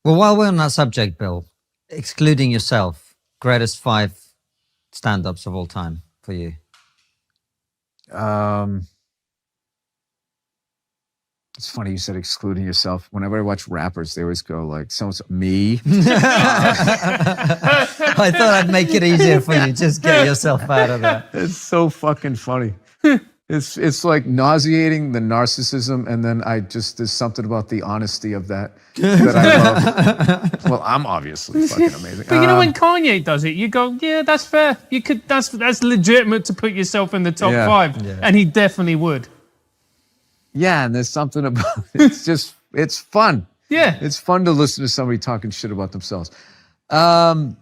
Well, while we're on that subject, Bill, excluding yourself, greatest 5 stand-ups of all time for you? It's funny you said excluding yourself. Whenever I watch rappers, they always go like, "So-and-so, me." I thought I'd make it easier for you. Just get yourself out of that. It's so fucking funny. It's like nauseating, the narcissism, and then there's something about the honesty of that I love. Well, I'm obviously fucking amazing. But you know when Kanye does it, you go, yeah, that's fair. You could, that's legitimate to put yourself in the top 5, and he definitely would. Yeah, and there's something about it's fun. Yeah, it's fun to listen to somebody talking shit about themselves. Top,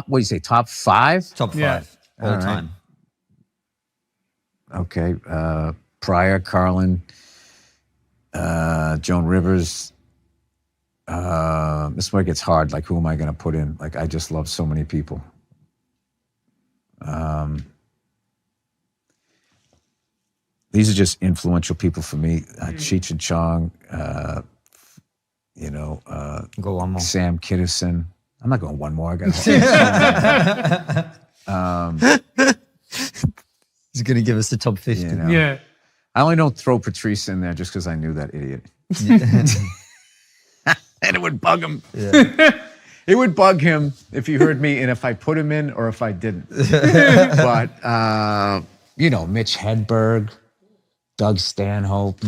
what do you say? Top 5? Top 5 all time. Okay, Pryor, Carlin, Joan Rivers. This is where it gets hard. Like, who am I going to put in? Like, I just love so many people. These are just influential people for me. Cheech and Chong, Go one more. Sam Kinison. I'm not going one more. I got He's going to give us the top 50. You know. yeah. I only don't throw Patrice in there just because I knew that idiot. And it would bug him. Yeah. It would bug him if he heard me and if I put him in or if I didn't. But, Mitch Hedberg, Doug Stanhope,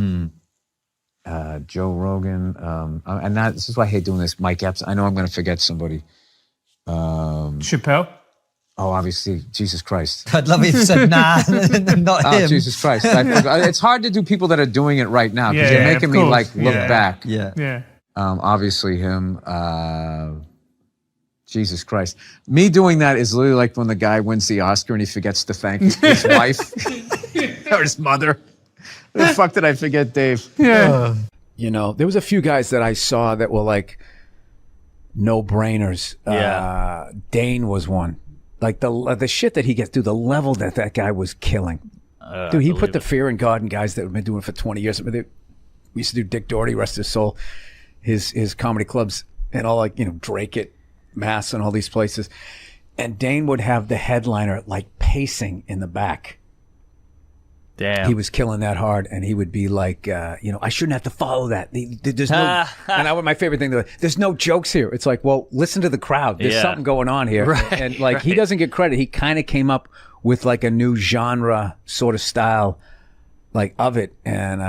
Joe Rogan. And this is why I hate doing this. Mike Epps. I know I'm going to forget somebody. Chappelle. Oh, obviously, Jesus Christ. I'd love if you said, nah, not him. Jesus Christ. It's hard to do people that are doing it right now because you're making me look back. Yeah. Obviously him. Jesus Christ. Me doing that is literally like when the guy wins the Oscar and he forgets to thank his wife or his mother. The fuck did I forget, Dave? Yeah. There was a few guys that I saw that were like no-brainers. Yeah. Dane was one. Like the shit that he gets through, the level that guy was killing. Dude, he put the fear in God in guys that have been doing it for 20 years. We used to do Dick Doherty, rest his soul, his comedy clubs and all, like, Drake at Mass and all these places. And Dane would have the headliner like pacing in the back. Damn. He was killing that hard, and he would be like, I shouldn't have to follow that. There's no, and my favorite thing, there's no jokes here. It's like, well, listen to the crowd. There's something going on here. Right, and like, he doesn't get credit. He kind of came up with like a new genre sort of style, like of it. And,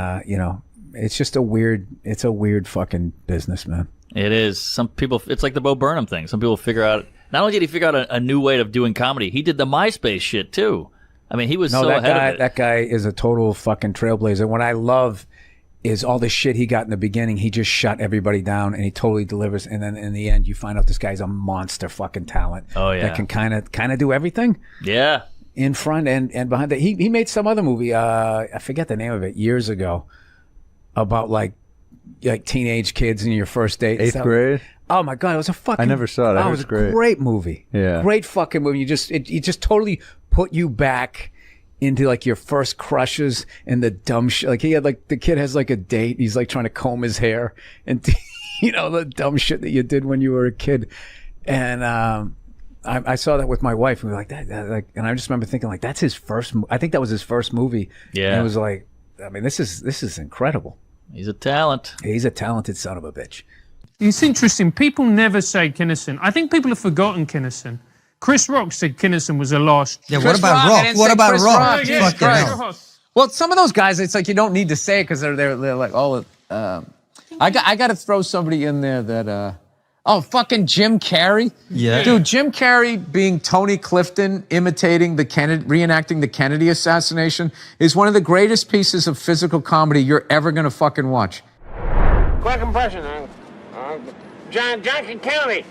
it's just it's a weird fucking business, man. It is. Some people, it's like the Bo Burnham thing. Some people figure out, not only did he figure out a new way of doing comedy, he did the MySpace shit too. I mean, he was so ahead of it. That guy is a total fucking trailblazer. What I love is all the shit he got in the beginning. He just shut everybody down, and he totally delivers. And then in the end, you find out this guy's a monster fucking talent. Oh yeah, that can kind of do everything. Yeah, in front and behind that. He made some other movie. I forget the name of it years ago, about like teenage kids in your first date. 8th grade. Oh my God, it was a fucking. I never saw it. It was a great movie. Yeah, great fucking movie. It just totally put you back into like your first crushes and the dumb shit. Like he had like, the kid has like a date. He's like trying to comb his hair and the dumb shit that you did when you were a kid. And I saw that with my wife. And we were like that, and I just remember thinking like, that's his first. I think that was his first movie. Yeah, and it was like, I mean, this is incredible. He's a talent. He's a talented son of a bitch. It's interesting. People never say Kinison. I think people have forgotten Kinison. Chris Rock said Kinison was a lost. Yeah, what about Rock? What about Rock? Yes, Chris. Well, some of those guys, it's like you don't need to say it because they're like, I got to throw somebody in there that, fucking Jim Carrey. Yeah. Dude, Jim Carrey being Tony Clifton, imitating reenacting the Kennedy assassination is one of the greatest pieces of physical comedy you're ever going to fucking watch. Quick impression, John Kennedy.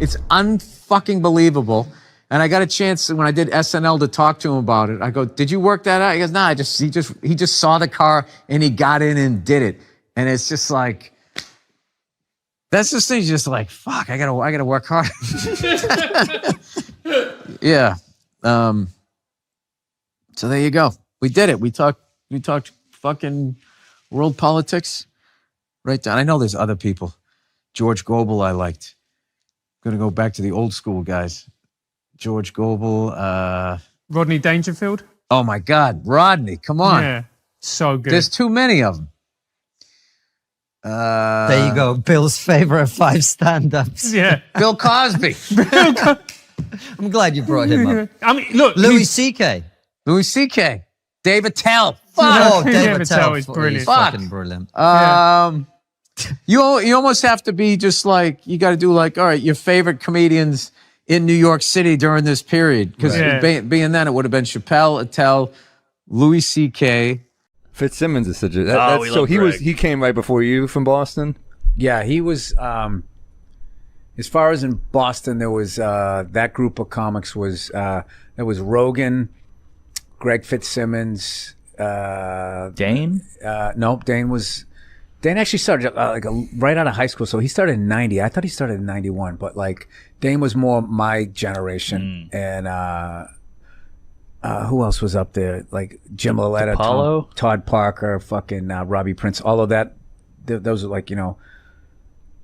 It's unfucking believable. And I got a chance when I did SNL to talk to him about it. I go, "Did you work that out?" He goes, "Nah, he just saw the car and he got in and did it." And it's just like, that's just things just like, fuck, I gotta work hard. Yeah. So there you go. We did it. We talked fucking world politics right down. I know there's other people. George Goebel I liked. Gonna go back to the old school guys. George Goebel. Rodney Dangerfield. Oh my God, Rodney! Come on. Yeah, so good. There's too many of them. There you go. Bill's favorite 5 stand-ups. Yeah. Bill Cosby. I'm glad you brought him up. I mean, look, Louis C.K. Louis C.K. David Attell. Oh, David David Attell Attell is brilliant. He's fucking brilliant. You almost have to be just like, you got to do like, all right, your favorite comedians in New York City during this period. Because being then, it would have been Chappelle, Attell, Louis C.K. Fitzsimmons is such a... we so love Greg. he came right before you from Boston? Yeah, he was. As far as in Boston, there was that group of comics was there was Rogan, Greg Fitzsimmons, Dane? Nope, Dane actually started right out of high school, so he started in 90. I thought he started in 91, but like Dane was more my generation. And who else was up there? Like Jim Loletta, Todd Parker, fucking Robbie Prince, all of that. Those are like, you know,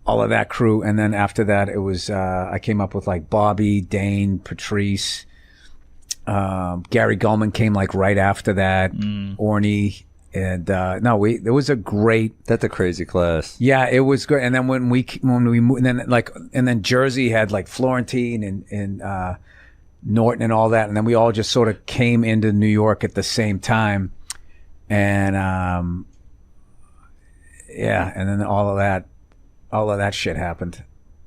all of that crew. And then after that, it was I came up with like Bobby, Dane, Patrice, Gary Gulman came like right after that, Orny. And there was a great. That's a crazy class. Yeah, it was great. And then when we moved, and then Jersey had like Florentine and Norton and all that, and then we all just sort of came into New York at the same time, and and then all of that shit happened.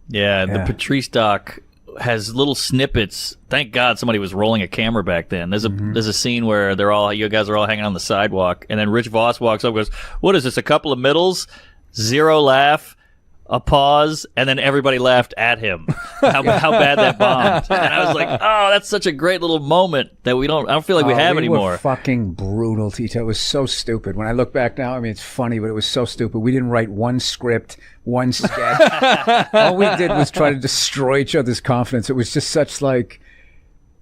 Yeah, the Patrice doc has little snippets. Thank God somebody was rolling a camera back then. There's a scene where you guys are all hanging on the sidewalk, and then Rich Voss walks up and goes, "What is this, a couple of middles? 0 laugh, a pause," and then everybody laughed at him. How bad that bombed. And I was like, oh, that's such a great little moment that I don't feel like we have anymore. Were fucking brutal to each other. It was so stupid. When I look back now, I mean, it's funny, but it was so stupid. We didn't write one script, one sketch. All we did was try to destroy each other's confidence. It was just such like,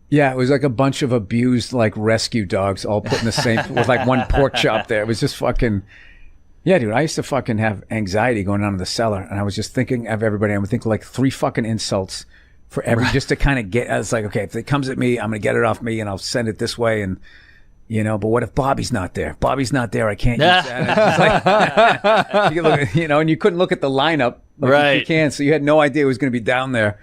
yeah, it was like a bunch of abused like rescue dogs all put in the same, with like one pork chop there. It was just fucking, yeah, dude, I used to fucking have anxiety going down in the cellar, and I was just thinking of everybody. I would think like 3 fucking insults for every, just to kind of get, I was like, okay, if it comes at me, I'm going to get it off me and I'll send it this way. And, you know, but what if Bobby's not there? Bobby's not there. I can't use that. It's like, you look, you know, and you couldn't look at the lineup. Like right. You can, so you had no idea it was going to be down there.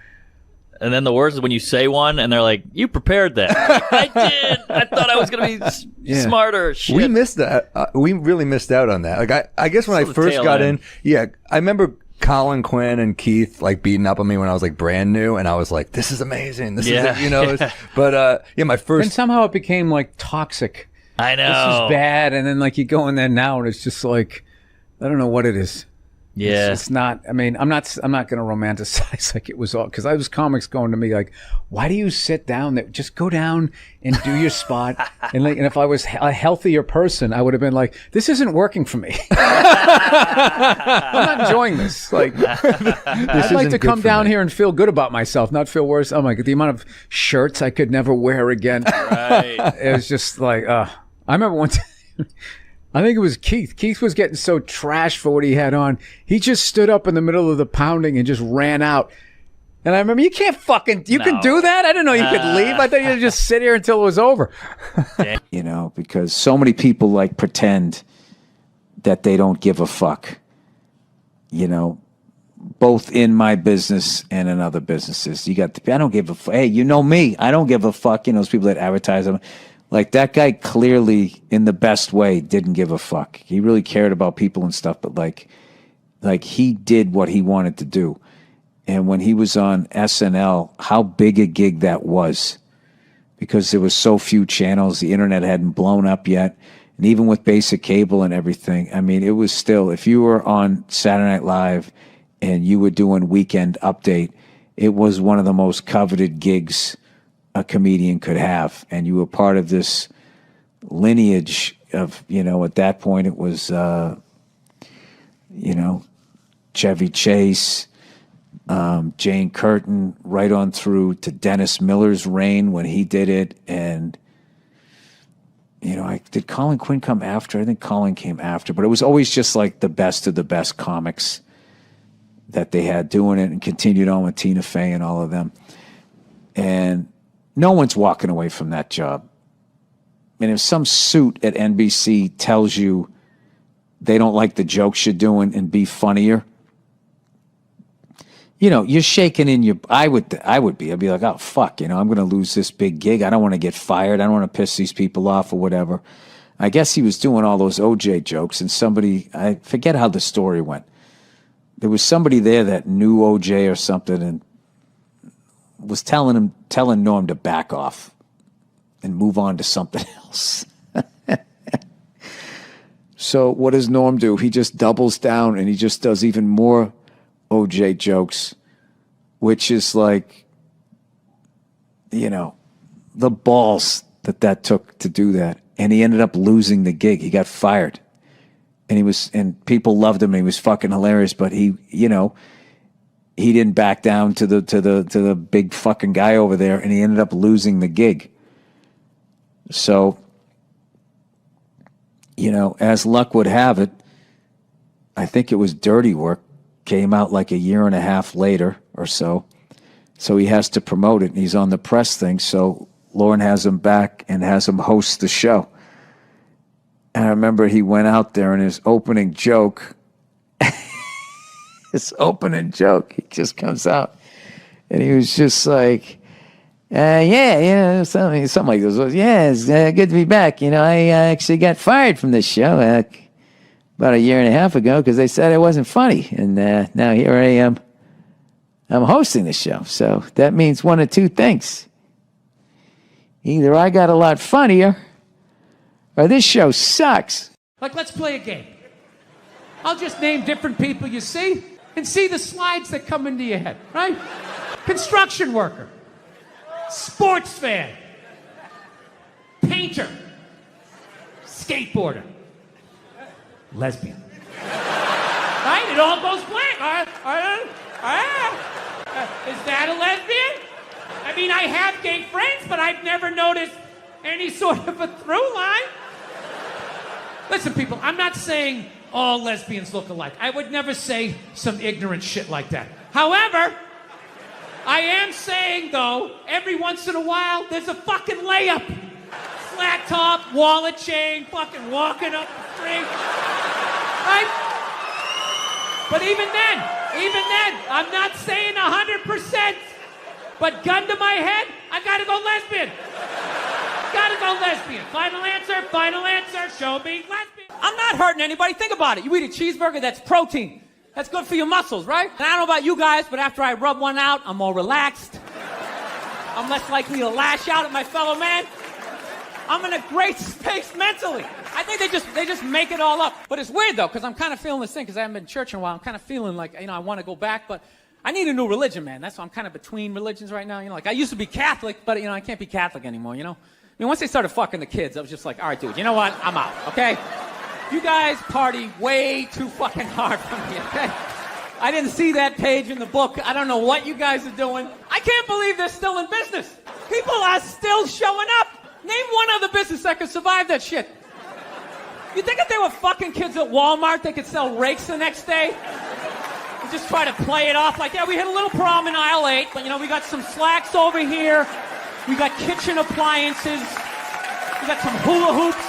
And then the worst is when you say one and they're like, "You prepared that." Like, I did. I thought I was going to be smarter. Shit. We missed that. We really missed out on that. Like I guess when I first got in, I remember Colin Quinn and Keith like beating up on me when I was like brand new, and I was like, "This is amazing. This is it," you know. But my first. And somehow it became like toxic. I know. This is bad, and then like you go in there now, and it's just like, I don't know what it is. Yeah, it's not. I mean, I'm not going to romanticize like it was all, because I was comics going to me like, why do you sit down there? Just go down and do your spot. And like, and if I was a healthier person, I would have been like, this isn't working for me. I'm not enjoying this. Like, I'd like to come down here and feel good about myself, not feel worse. Oh my God, the amount of shirts I could never wear again. Right. It was just like, I remember one time. I think it was Keith. Keith was getting so trashed for what he had on. He just stood up in the middle of the pounding and just ran out. And I remember, you can't fucking, you can do that? I didn't know you could leave. I thought you could just sit here until it was over. You know, because so many people like pretend that they don't give a fuck. You know, both in my business and in other businesses. You got the, I don't give a fuck. Hey, you know me. I don't give a fuck. You know, those people that advertise them. Like, that guy clearly, in the best way, didn't give a fuck. He really cared about people and stuff, but like he did what he wanted to do. And when he was on SNL, how big a gig that was, because there was so few channels, the internet hadn't blown up yet, and even with basic cable and everything, I mean, it was still, if you were on Saturday Night Live and you were doing Weekend Update, it was one of the most coveted gigs a comedian could have, and you were part of this lineage of, you know, at that point it was, you know, Chevy Chase, Jane Curtin, right on through to Dennis Miller's reign when he did it. And, did Colin Quinn come after? I think Colin came after, but it was always just like the best of the best comics that they had doing it, and continued on with Tina Fey and all of them. And no one's walking away from that job. And if some suit at NBC tells you they don't like the jokes you're doing and be funnier, you're shaking in your. I'd be like, oh fuck, I'm going to lose this big gig. I don't want to get fired. I don't want to piss these people off or whatever. I guess he was doing all those OJ jokes, and I forget how the story went. There was somebody there that knew OJ or something, and was telling Norm to back off and move on to something else. So what does Norm do? He just doubles down and he just does even more OJ jokes, which is like, the balls that took to do that. And he ended up losing the gig. He got fired. And people loved him and he was fucking hilarious, but he didn't back down to the big fucking guy over there, and he ended up losing the gig. So, as luck would have it, I think it was Dirty Work, came out like a year and a half later or so. So he has to promote it, and he's on the press thing. So Lauren has him back and has him host the show. And I remember he went out there, and his opening joke, he just comes out. And he was just like, something like this. Yeah, it's good to be back. I actually got fired from this show about a year and a half ago because they said I wasn't funny. And now here I am. I'm hosting the show. So that means one of two things. Either I got a lot funnier or this show sucks. Like, let's play a game. I'll just name different people you see and see the slides that come into your head, right? Construction worker, sports fan, painter, skateboarder, lesbian. Right? It all goes blank. Is that a lesbian? I mean, I have gay friends, but I've never noticed any sort of a through line. Listen, people, I'm not saying all lesbians look alike. I would never say some ignorant shit like that. However, I am saying, though, every once in a while, there's a fucking layup. Flat top, wallet chain, fucking walking up the street. Right? But even then, I'm not saying 100%. But gun to my head, I gotta go lesbian. Gotta go lesbian. Final answer, show me lesbian. I'm not hurting anybody. Think about it. You eat a cheeseburger, that's protein. That's good for your muscles, right? And I don't know about you guys, but after I rub one out, I'm more relaxed. I'm less likely to lash out at my fellow man. I'm in a great space mentally. I think they just make it all up. But it's weird, though, because I'm kind of feeling this thing, because I haven't been to church in a while. I'm kind of feeling like, I want to go back, but I need a new religion, man. That's why I'm kind of between religions right now. Like, I used to be Catholic, but, I can't be Catholic anymore, once they started fucking the kids, I was just like, all right, dude, you know what? I'm out, okay? You guys party way too fucking hard for me, okay? I didn't see that page in the book. I don't know what you guys are doing. I can't believe they're still in business. People are still showing up. Name one other business that could survive that shit. You think if they were fucking kids at Walmart, they could sell rakes the next day? And just try to play it off like, yeah, we hit a little prom in aisle 8, but, we got some slacks over here. We got kitchen appliances. We got some hula hoops.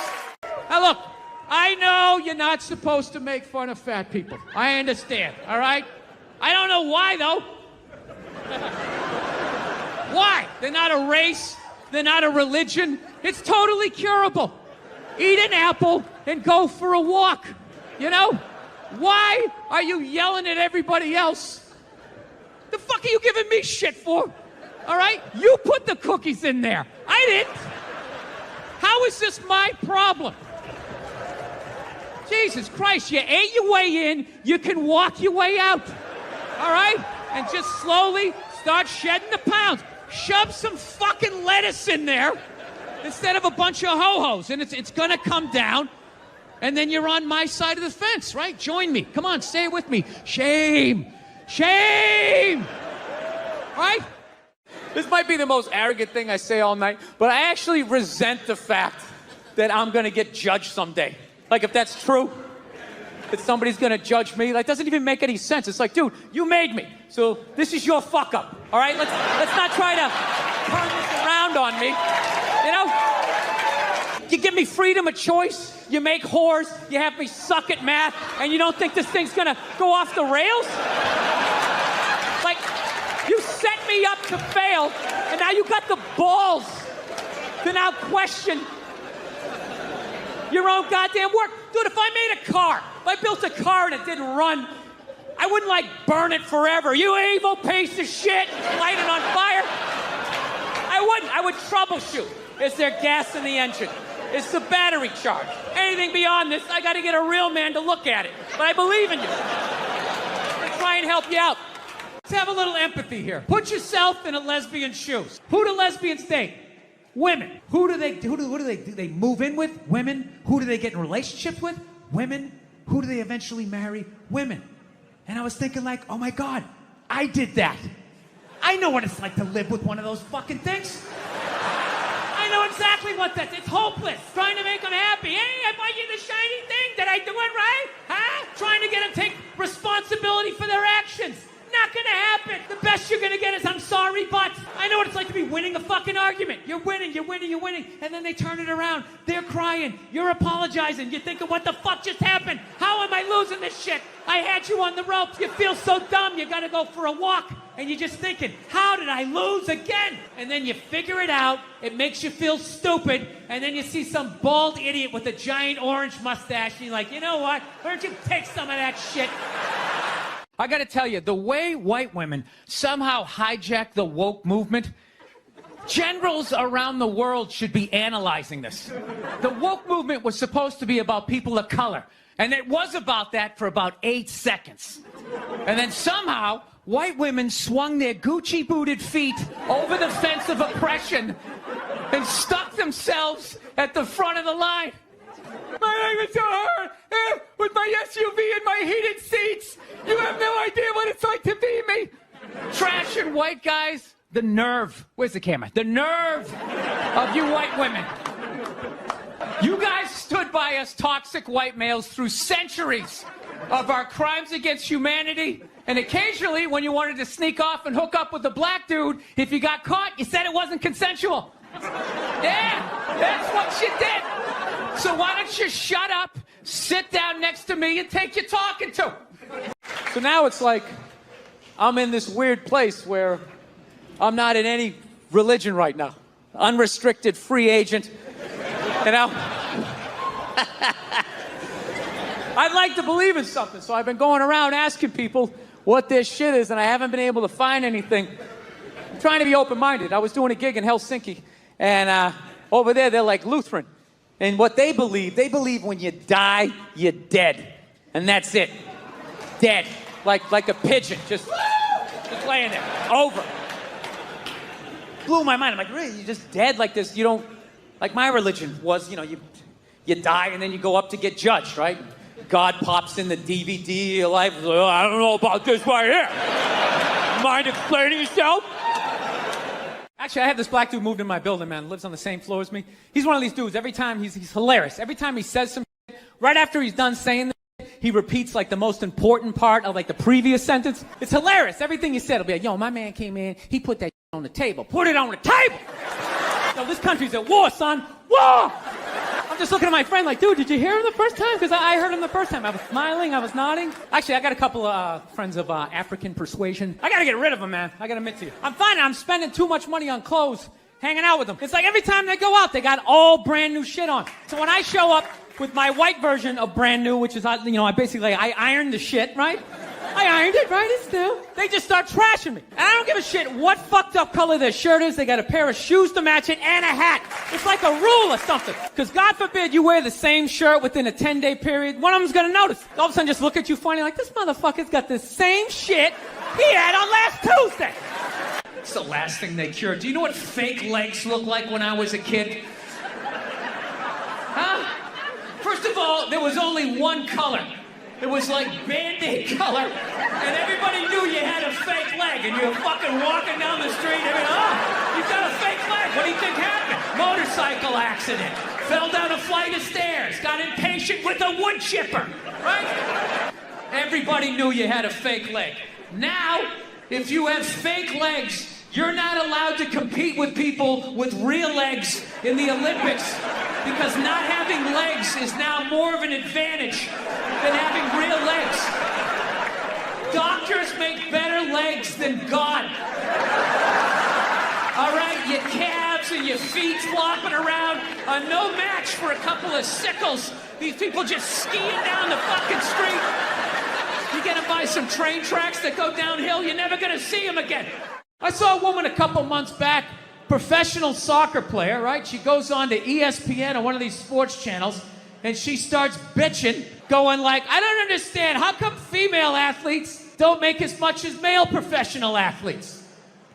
Now, look, I know you're not supposed to make fun of fat people. I understand, all right? I don't know why, though. Why? They're not a race. They're not a religion. It's totally curable. Eat an apple and go for a walk, Why are you yelling at everybody else? The fuck are you giving me shit for? All right? You put the cookies in there. I didn't. How is this my problem? Jesus Christ, you ate your way in, you can walk your way out. All right? And just slowly start shedding the pounds. Shove some fucking lettuce in there instead of a bunch of ho-hos, and it's going to come down, and then you're on my side of the fence, right? Join me. Come on, say it with me. Shame. Shame! Right? This might be the most arrogant thing I say all night, but I actually resent the fact that I'm gonna get judged someday. Like, if that's true, that somebody's gonna judge me, like, doesn't even make any sense. It's like, dude, you made me, so this is your fuck up, all right? Let's not try to turn this around on me, you know? You give me freedom of choice, you make whores, you have me suck at math, and you don't think this thing's gonna go off the rails? Like, you set me up to fail, and now you got the balls to now question your own goddamn work. Dude, if I made a car, if I built a car and it didn't run, I wouldn't, like, burn it forever. You evil piece of shit, light it on fire. I wouldn't. I would troubleshoot. Is there gas in the engine? Is the battery charged? Anything beyond this, I gotta get a real man to look at it. But I believe in you. I'm gonna try and help you out. Let's have a little empathy here. Put yourself in a lesbian's shoes. Who do lesbians date? Women. Who do they move in with? Women. Who do they get in relationships with? Women. Who do they eventually marry? Women. And I was thinking, like, oh my God, I did that. I know what it's like to live with one of those fucking things. I know exactly what that's. It's hopeless. Trying to make them happy. Hey, I bought you the shiny thing. Did I do it right? Huh? Trying to get them to take responsibility for their actions. Not gonna happen. The best you're gonna get is I'm sorry, but I know what it's like to be winning a fucking argument. You're winning, and then they turn it around. They're crying. You're apologizing. You're thinking, what the fuck just happened? How am I losing this shit? I had you on the ropes. You feel so dumb. You gotta go for a walk, and you're just thinking, how did I lose again? And then you figure it out. It makes you feel stupid, and then you see some bald idiot with a giant orange mustache, and you're like, you know what? Why don't you take some of that shit? I gotta tell you, the way white women somehow hijack the woke movement, generals around the world should be analyzing this. The woke movement was supposed to be about people of color, and it was about that for about 8 seconds. And then somehow, white women swung their Gucci-booted feet over the fence of oppression and stuck themselves at the front of the line. My leg is so hard, with my SUV and my heated seats. You have no idea what it's like to be me. Trash and white guys, the nerve. Where's the camera? The nerve of you white women. You guys stood by us toxic white males through centuries of our crimes against humanity. And occasionally, when you wanted to sneak off and hook up with a black dude, if you got caught, you said it wasn't consensual. Yeah, that's what you did. So why don't you shut up, sit down next to me, and take your talking to? So now it's like I'm in this weird place where I'm not in any religion right now. Unrestricted free agent. You know? I'd like to believe in something, so I've been going around asking people what this shit is, and I haven't been able to find anything. I'm trying to be open-minded. I was doing a gig in Helsinki, and over there, they're like Lutheran. And what they believe when you die, you're dead. And that's it. Dead. Like a pigeon, just laying there. Over. Blew my mind. I'm like, really? You're just dead like this? You don't... Like my religion was, you know, you die and then you go up to get judged, right? God pops in the DVD of your life. Oh, I don't know about this right here. Mind explaining yourself? Actually, I had this black dude moved in my building, man. Lives on the same floor as me. He's one of these dudes. Every time he's hilarious. Every time he says some shit, right after he's done saying the shit, he repeats like the most important part of like the previous sentence. It's hilarious. Everything he said will be like, yo, my man came in. He put that shit on the table. Put it on the table. Yo, this country's at war, son. War! I'm just looking at my friend like, dude, did you hear him the first time? Because I heard him the first time. I was smiling. I was nodding. Actually, I got a couple of friends of African persuasion. I got to get rid of them, man. I got to admit to you. I'm finding I'm spending too much money on clothes hanging out with them. It's like every time they go out, they got all brand new shit on. So when I show up with my white version of brand new, which is, you know, I ironed the shit, right? I ironed it, right? It's new. They just start trashing me. And I don't give a shit what fucked up color their shirt is. They got a pair of shoes to match it and a hat. It's like a rule or something. Because God forbid you wear the same shirt within a 10-day period. One of them's going to notice. All of a sudden just look at you funny like, this motherfucker's got the same shit he had on last Tuesday. It's the last thing they cured. Do you know what fake legs look like when I was a kid? Huh? First of all, there was only one color. It was like Band-Aid color, and everybody knew you had a fake leg, and you were fucking walking down the street, and you've got a fake leg. What do you think happened? Motorcycle accident. Fell down a flight of stairs. Got impatient with a wood chipper, right? Everybody knew you had a fake leg. Now, if you have fake legs, you're not allowed to compete with people with real legs in the Olympics because not having legs is now more of an advantage than having real legs. Doctors make better legs than God. All right, your calves and your feet flopping around are no match for a couple of sickles. These people just skiing down the fucking street. You get them by some train tracks that go downhill, you're never gonna see them again. I saw a woman a couple months back, professional soccer player, right? She goes on to ESPN or one of these sports channels, and she starts bitching, going like, I don't understand, how come female athletes don't make as much as male professional athletes?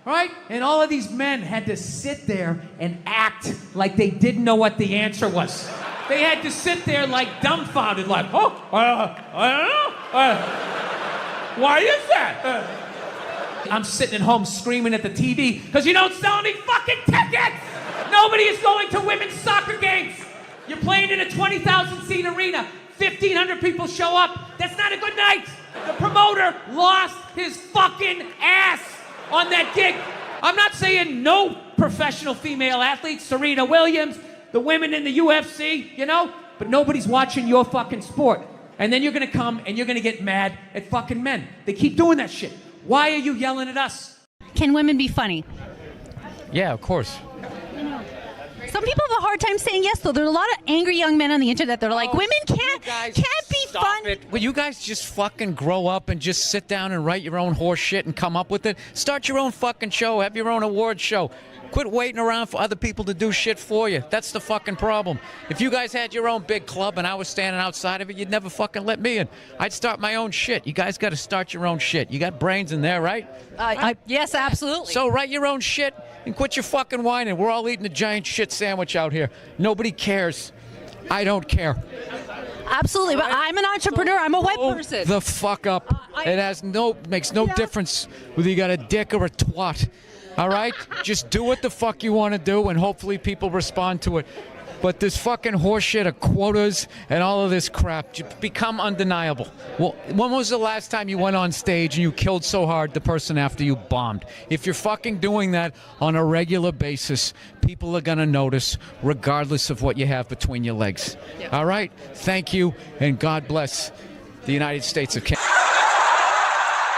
Right? And all of these men had to sit there and act like they didn't know what the answer was. They had to sit there like dumbfounded, like, I don't know. Why is that? I'm sitting at home screaming at the TV because you don't sell any fucking tickets! Nobody is going to women's soccer games. You're playing in a 20,000 seat arena. 1,500 people show up. That's not a good night. The promoter lost his fucking ass on that gig. I'm not saying no professional female athletes, Serena Williams, the women in the UFC, you know, but nobody's watching your fucking sport. And then you're gonna come and you're gonna get mad at fucking men. They keep doing that shit. Why are you yelling at us? Can women be funny? Yeah, of course. Some people have a hard time saying yes, though. There are a lot of angry young men on the internet that are like, women can't be fun. Will you guys just fucking grow up and just sit down and write your own horse shit and come up with it? Start your own fucking show. Have your own award show. Quit waiting around for other people to do shit for you. That's the fucking problem. If you guys had your own big club and I was standing outside of it, you'd never fucking let me in. I'd start my own shit. You guys got to start your own shit. You got brains in there, right? Yes, absolutely. So write your own shit and quit your fucking whining. We're all eating a giant shit sandwich out here. Nobody cares. I don't care. Absolutely, but I'm an entrepreneur. I'm a white person. The fuck up. It makes no difference whether you got a dick or a twat. All right? Just do what the fuck you want to do, and hopefully people respond to it. But this fucking horseshit of quotas and all of this crap become undeniable. Well, when was the last time you went on stage and you killed so hard the person after you bombed? If you're fucking doing that on a regular basis, people are going to notice regardless of what you have between your legs. Yep. All right? Thank you, and God bless the United States of Canada.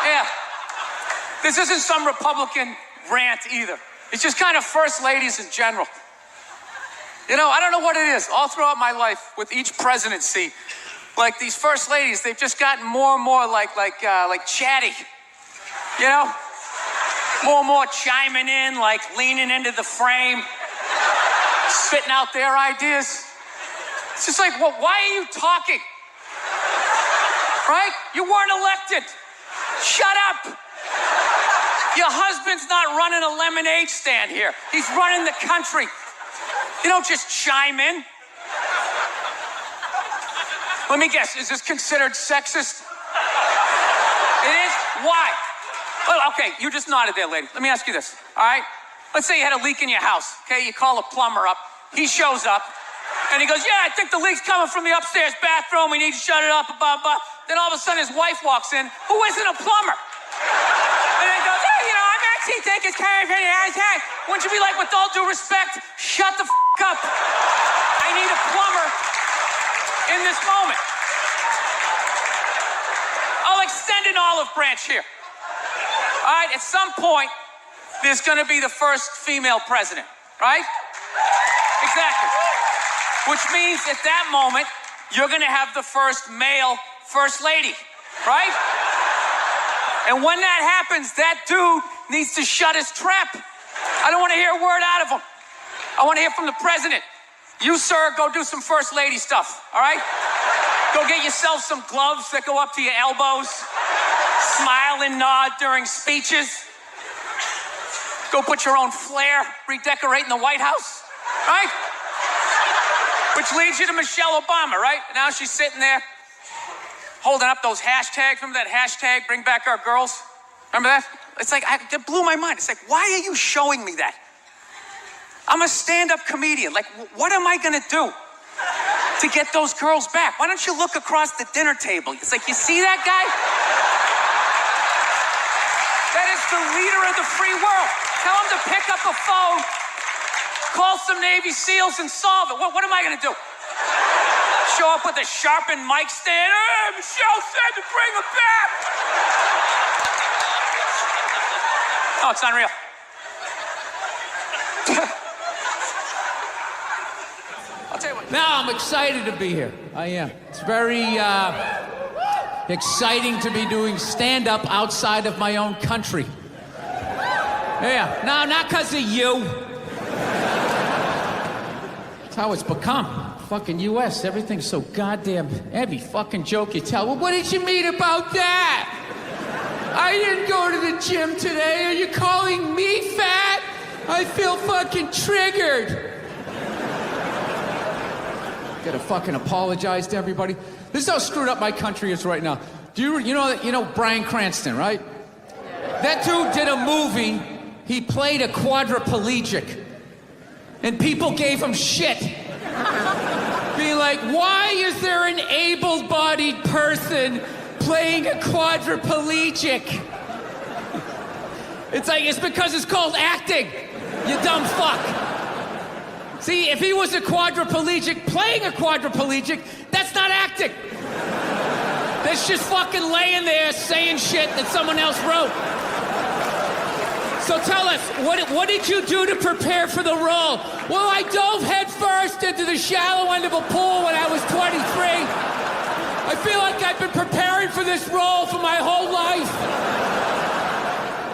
Yeah. This isn't some Republican rant either. It's just kind of first ladies in general. You know, I don't know what it is. All throughout my life, with each presidency, like these first ladies, they've just gotten more and more like chatty. You know, more and more chiming in, like leaning into the frame, spitting out their ideas. It's just like, well, why are you talking? Right? You weren't elected. Shut up. Your husband's not running a lemonade stand here. He's running the country. You don't just chime in. Let me guess, is this considered sexist? It is? Why? Well, okay, you just nodded there, lady. Let me ask you this, all right? Let's say you had a leak in your house, okay? You call a plumber up. He shows up, and he goes, yeah, I think the leak's coming from the upstairs bathroom. We need to shut it up, blah, blah. Then all of a sudden his wife walks in, who isn't a plumber. And then goes, hey, you know, I'm actually thinking it's kind of pretty nice. Wouldn't you be like, with all due respect, shut the f up. I need a plumber in this moment. I'll extend an olive branch here. All right, at some point, there's going to be the first female president, right? Exactly. Which means at that moment, you're going to have the first male first lady, right? And when that happens, that dude needs to shut his trap. I don't want to hear a word out of him. I want to hear from the president. You, sir, go do some first lady stuff, all right? Go get yourself some gloves that go up to your elbows. Smile and nod during speeches. Go put your own flair, redecorating the White House, right? Which leads you to Michelle Obama, right? Now she's sitting there holding up those hashtags. Remember that hashtag, bring back our girls? Remember that? It's like, it blew my mind. It's like, why are you showing me that? I'm a stand-up comedian. Like, what am I gonna do to get those girls back? Why don't you look across the dinner table? It's like, you see that guy? That is the leader of the free world. Tell him to pick up a phone, call some Navy SEALs and solve it. What am I gonna do? Show up with a sharpened mic stand? Hey, Michelle said to bring him back. Oh, it's unreal. I'll tell you what. Now I'm excited to be here. I am. It's very exciting to be doing stand-up outside of my own country. Yeah. No, not because of you. That's how it's become. Fucking U.S. Everything's so goddamn. Every fucking joke you tell. Well, what did you mean about that? I didn't go to the gym today. Are you calling me fat? I feel fucking triggered. Gotta fucking apologize to everybody. This is how screwed up my country is right now. You know Bryan Cranston, right? That dude did a movie. He played a quadriplegic. And people gave him shit. Being like, why is there an able-bodied person playing a quadriplegic? It's like, it's because it's called acting, you dumb fuck. See, if he was a quadriplegic playing a quadriplegic, that's not acting. That's just fucking laying there saying shit that someone else wrote. So tell us, what did you do to prepare for the role? Well, I dove headfirst into the shallow end of a pool when I was 23. I feel like I've been preparing for this role for my whole life.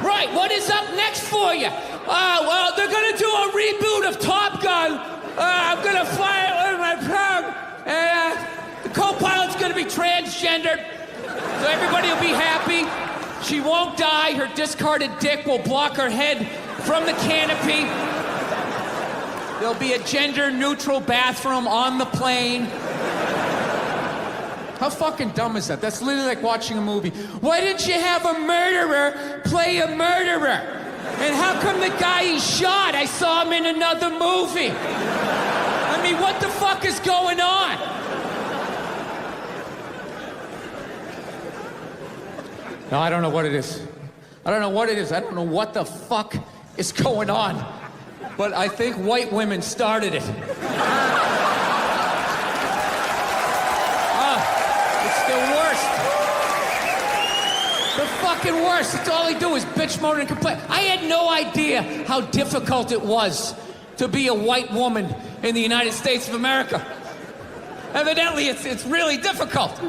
Right, what is up next for you? Well, they're gonna do a reboot of Top Gun. I'm gonna fly it with my plug. And the co-pilot's gonna be transgendered. So everybody will be happy. She won't die. Her discarded dick will block her head from the canopy. There'll be a gender-neutral bathroom on the plane. How fucking dumb is that? That's literally like watching a movie. Why didn't you have a murderer play a murderer? And how come the guy he shot, I saw him in another movie? I mean, what the fuck is going on? No, I don't know what it is. I don't know what it is. I don't know what the fuck is going on. But I think white women started it. It's the worst. The fucking worst. It's all they do is bitch, moan, and complain. I had no idea how difficult it was to be a white woman in the United States of America. Evidently, it's really difficult.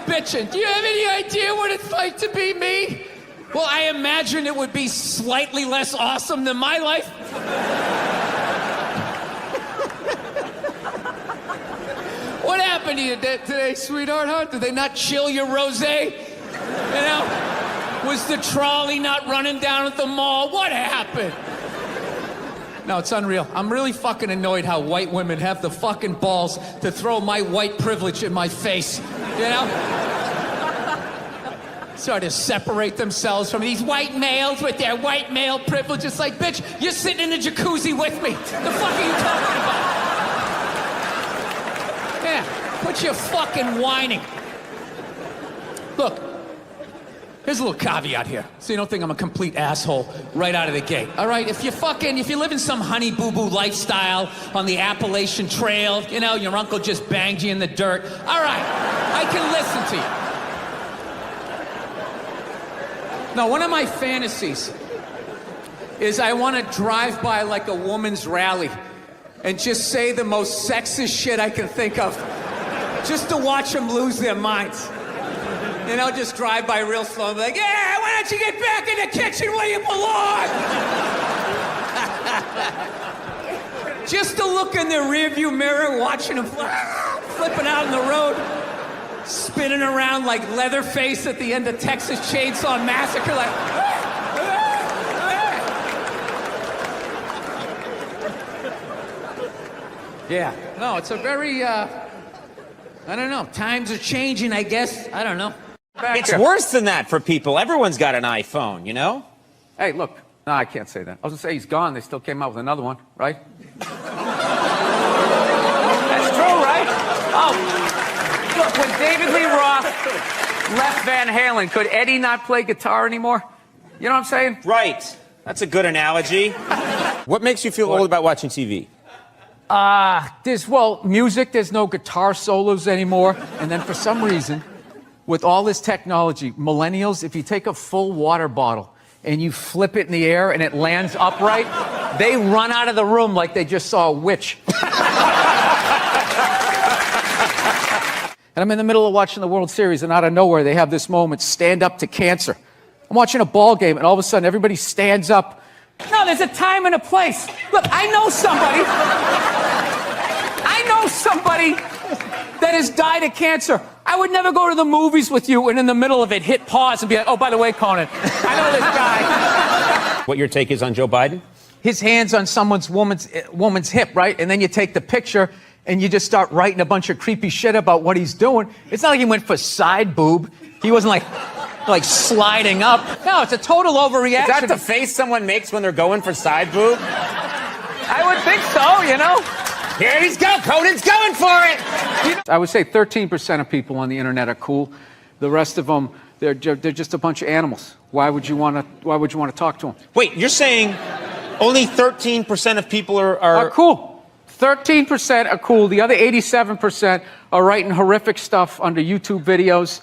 Bitching. Do you have any idea what it's like to be me? Well, I imagine it would be slightly less awesome than my life. What happened to you today, sweetheart, huh? Did they not chill your rosé? You know? Was the trolley not running down at the mall? What happened? No, it's unreal. I'm really fucking annoyed how white women have the fucking balls to throw my white privilege in my face. You know? Sort of separate themselves from these white males with their white male privilege. It's like, bitch, you're sitting in the jacuzzi with me. The fuck are you talking about? Yeah, quit your fucking whining. Look, here's a little caveat here, so you don't think I'm a complete asshole right out of the gate. All right, if you live in some honey boo boo lifestyle on the Appalachian Trail, you know, your uncle just banged you in the dirt. All right, I can listen to you. Now, one of my fantasies is I want to drive by like a woman's rally and just say the most sexist shit I can think of, just to watch them lose their minds. You know, just drive by real slow and be like, yeah, why don't you get back in the kitchen where you belong? Just to look in the rearview mirror, watching them flipping out on the road, spinning around like Leatherface at the end of Texas Chainsaw Massacre, like... Yeah. No, it's a very, I don't know. Times are changing, I guess. I don't know. It's worse than that for people. Everyone's got an iPhone, you know? Hey, look. No, I can't say that. I was going to say he's gone. They still came out with another one, right? That's true, right? Oh, look, when David Lee Roth left Van Halen, could Eddie not play guitar anymore? You know what I'm saying? Right. That's a good analogy. What makes you feel old about watching TV? Well, music, there's no guitar solos anymore. And then for some reason, with all this technology, millennials, if you take a full water bottle and you flip it in the air and it lands upright, they run out of the room like they just saw a witch. And I'm in the middle of watching the World Series, and out of nowhere, they have this moment, stand up to cancer. I'm watching a ball game, and all of a sudden, everybody stands up. No, there's a time and a place. Look, I know somebody that has died of cancer. I would never go to the movies with you and in the middle of it hit pause and be like, oh, by the way, Conan, I know this guy. What your take is on Joe Biden? His hand's on woman's hip, right? And then you take the picture and you just start writing a bunch of creepy shit about what he's doing. It's not like he went for side boob. He wasn't like sliding up. No, it's a total overreaction. Is that the face someone makes when they're going for side boob? I would think so, you know. Here he's go. Conan's going for it. I would say 13% of people on the internet are cool. The rest of them, they're just a bunch of animals. Why would you want to talk to them? Wait, you're saying only 13% of people are cool. 13% are cool. The other 87% are writing horrific stuff under YouTube videos.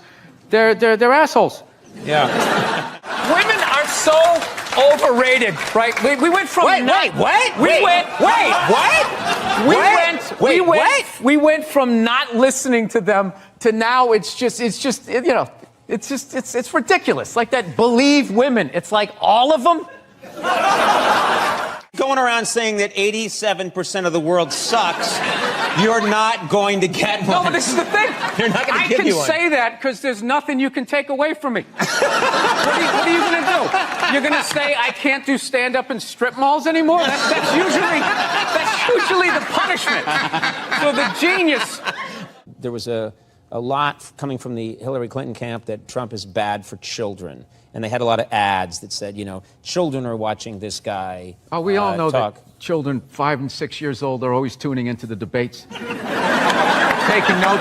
They're assholes. Yeah. Women are so overrated, right? We went from We went from not listening to them to now it's ridiculous. Like that believe women. It's like all of them. Going around saying that 87% of the world sucks, you're not going to get one. No, but this is the thing. They're not going to give you one. I can say that because there's nothing you can take away from me. What are you going to do? You're going to say I can't do stand-up in strip malls anymore? That's usually the punishment. So the genius. There was a lot coming from the Hillary Clinton camp that Trump is bad for children. And they had a lot of ads that said, children are watching this guy. Oh, we all know talk. that children 5 and 6 years old are always tuning into the debates. Taking notes.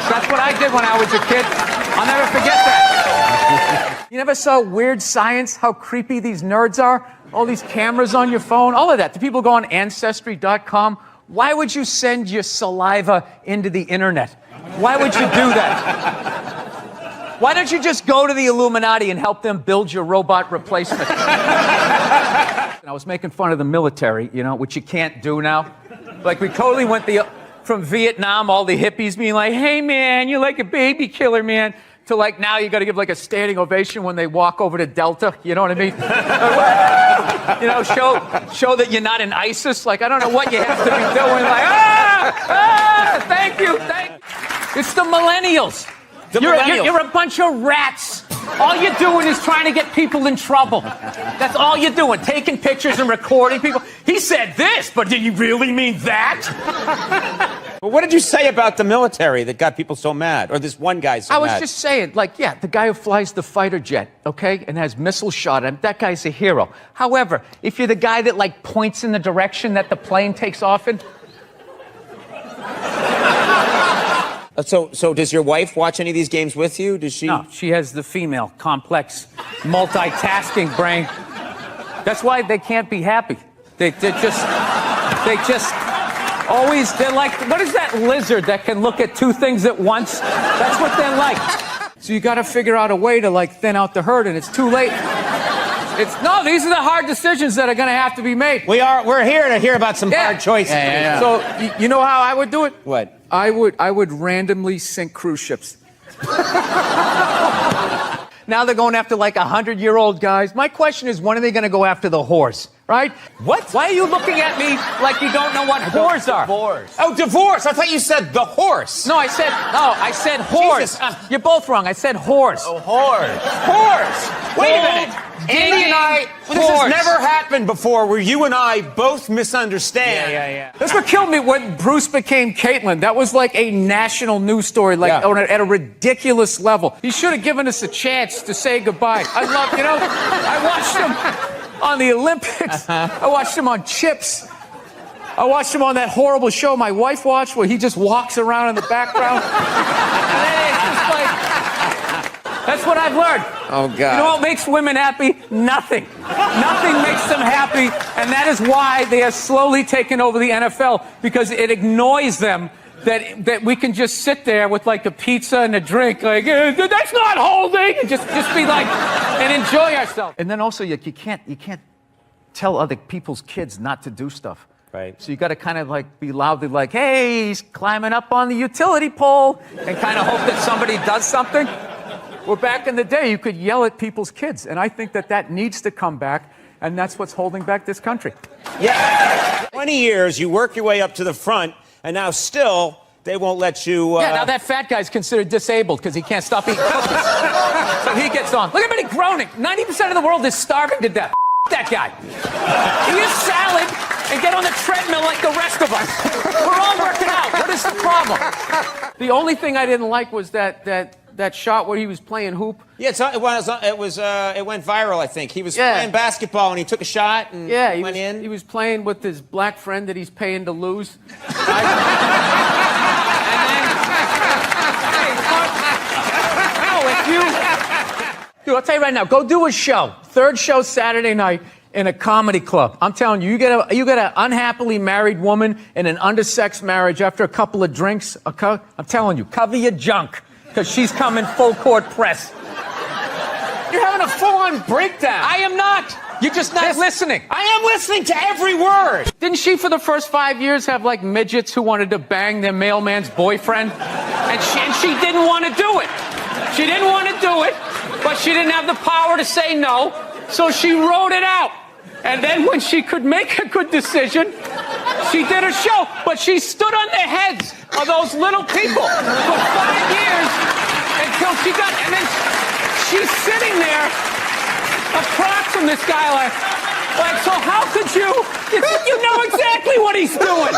That's what I did when I was a kid. I'll never forget that. You never saw Weird Science, how creepy these nerds are? All these cameras on your phone, all of that. The people go on Ancestry.com. Why would you send your saliva into the internet? Why would you do that? Why don't you just go to the Illuminati and help them build your robot replacement? I was making fun of the military, which you can't do now. Like, we totally went from Vietnam, all the hippies being like, hey, man, you're like a baby killer, man, to like now you got to give like a standing ovation when they walk over to Delta. You know what I mean? Show that you're not in ISIS. Like, I don't know what you have to be doing. Like, thank you. It's the millennials. You're a bunch of rats. All you're doing is trying to get people in trouble. That's all you're doing, taking pictures and recording people. He said this, but did he really mean that? Well, what did you say about the military that got people so mad? Or this one guy so mad? I was just saying, the guy who flies the fighter jet, okay, and has missiles shot at him, that guy's a hero. However, if you're the guy that, points in the direction that the plane takes off in... So does your wife watch any of these games with you? Does she? No, she has the female, complex, multitasking brain. That's why they can't be happy. They just always, they're like, what is that lizard that can look at two things at once? That's what they're like. So you got to figure out a way to thin out the herd, and it's too late. These are the hard decisions that are going to have to be made. We're here to hear about some hard choices. Yeah. So you know how I would do it? What? I would randomly sink cruise ships. Now they're going after 100-year-old guys. My question is, when are they going to go after the whores? right? What? Why are you looking at me like you don't know what whores are? Divorce. Oh, divorce. I thought you said the horse. No, I said horse. Jesus. You're both wrong. I said horse. Oh, horse. Horse. Wait a minute. Andy and I, this has never happened before where you and I both misunderstand. Yeah. That's what killed me when Bruce became Caitlyn. That was like a national news story, at a ridiculous level. He should have given us a chance to say goodbye. I watched him on the Olympics. I watched him on Chips. I watched him on that horrible show my wife watched where he just walks around in the background. And it's just like, that's what I've learned. Oh, God. You know what makes women happy? Nothing. Nothing makes them happy, and that is why they are slowly taking over the NFL, because it annoys them that we can just sit there with like a pizza and a drink, like that's not holding, and just be like and enjoy ourselves. And then also you can't tell other people's kids not to do stuff. Right. So you got to kind of like be loudly like, hey, he's climbing up on the utility pole, and kind of hope that somebody does something. Well, back in the day, you could yell at people's kids, and I think that needs to come back, and that's what's holding back this country. Yeah. 20 years, you work your way up to the front, and now still they won't let you. Yeah, now that fat guy's considered disabled because he can't stop eating cookies. So he gets on. Look at him groaning. 90% of the world is starving to death. That guy. Eat a salad and get on the treadmill like the rest of us. We're all working out. What is the problem? The only thing I didn't like was that shot where he was playing hoop. Yeah, it went viral, I think. He was playing basketball and he took a shot and went in. He was playing with his black friend that he's paying to lose. Dude, I'll tell you right now, go do a show. Third show Saturday night in a comedy club. I'm telling you, you get an unhappily married woman in an undersexed marriage after a couple of drinks. I'm telling you, cover your junk, because she's coming full court press. You're having a full-on breakdown. I am not. You're just not listening. I am listening to every word. Didn't she, for the first 5 years, have like midgets who wanted to bang their mailman's boyfriend? And she didn't want to do it. She didn't want to do it, but she didn't have the power to say no, so she wrote it out. And then when she could make a good decision, she did a show. But she stood on the heads of those little people for 5 years until she got... And then she's sitting there across from this guy like, so how could you... You know exactly what he's doing.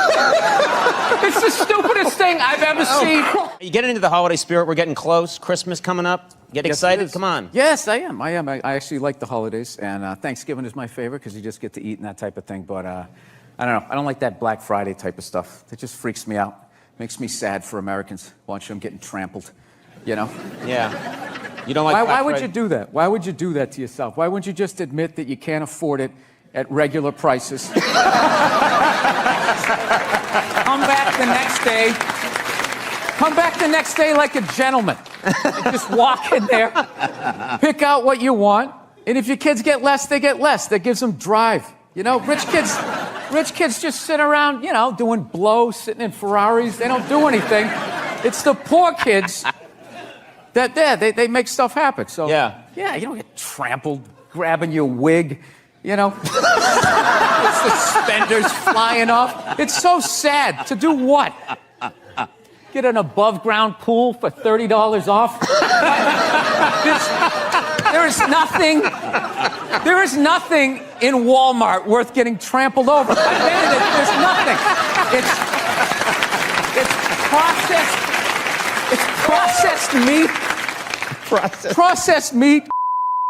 It's the stupidest thing I've ever seen. You getting into the holiday spirit. We're getting close. Christmas coming up. Get excited? Come on. Yes, I am. I actually like the holidays, and Thanksgiving is my favorite because you just get to eat and that type of thing. But I don't know. I don't like that Black Friday type of stuff. It just freaks me out. Makes me sad for Americans watching them getting trampled. You know? Yeah. You don't like. Why would you do that? Why would you do that to yourself? Why wouldn't you just admit that you can't afford it at regular prices? Come back the next day. Come back the next day like a gentleman. And just walk in there, pick out what you want, and if your kids get less, they get less. That gives them drive. You know, rich kids just sit around, you know, doing blow, sitting in Ferraris. They don't do anything. It's the poor kids that they make stuff happen. So yeah, you don't get trampled, grabbing your wig. You know, suspenders flying off. It's so sad. To do what? Get an above-ground pool for $30 off? There is nothing in Walmart worth getting trampled over. There's nothing. It's processed meat. Processed meat,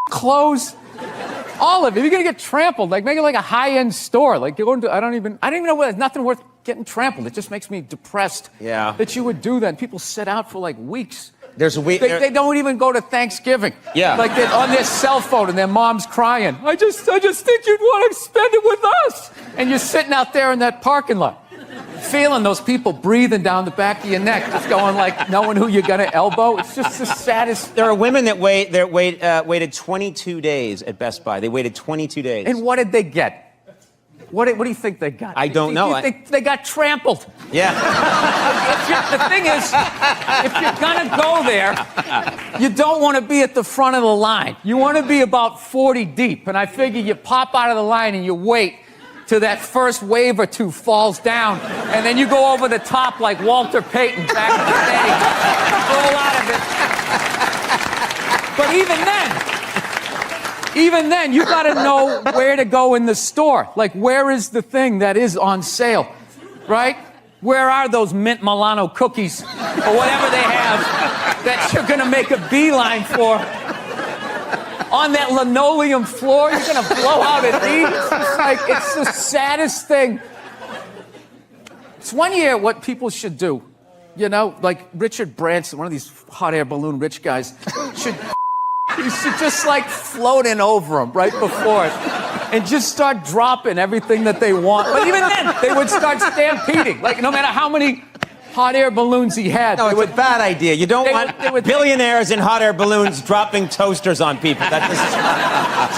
clothes. All of it. You're gonna get trampled. Like make it like a high-end store. Like I don't even know where there's nothing worth getting trampled. It just makes me depressed. Yeah. That you would do that. And people sit out for like weeks. There's a week. They don't even go to Thanksgiving. Yeah. Like they're on their cell phone and their mom's crying. I just think you'd want to spend it with us. And you're sitting out there in that parking lot, feeling those people breathing down the back of your neck, just going like knowing who you're gonna elbow. It's just the saddest. There are women that waited 22 days at Best Buy. They waited 22 days. And what did they get? What do you think they got? I don't know. You think they got trampled? Yeah. The thing is, if you're gonna go there, you don't want to be at the front of the line. You want to be about 40 deep. And I figure you pop out of the line and you wait till that first wave or two falls down. And then you go over the top like Walter Payton back in the day. Roll out of it. But even then, you got to know where to go in the store. Like, where is the thing that is on sale, right? Where are those mint Milano cookies or whatever they have that you're going to make a beeline for? On that linoleum floor, you're going to blow out at these? It's like, it's the saddest thing. It's one year what people should do. You know, like Richard Branson, one of these hot air balloon rich guys, you should just like float in over them right before it and just start dropping everything that they want. But even then, they would start stampeding. Like, no matter how many hot air balloons he had. No, it's a bad idea. You don't want billionaires in hot air balloons dropping toasters on people. That's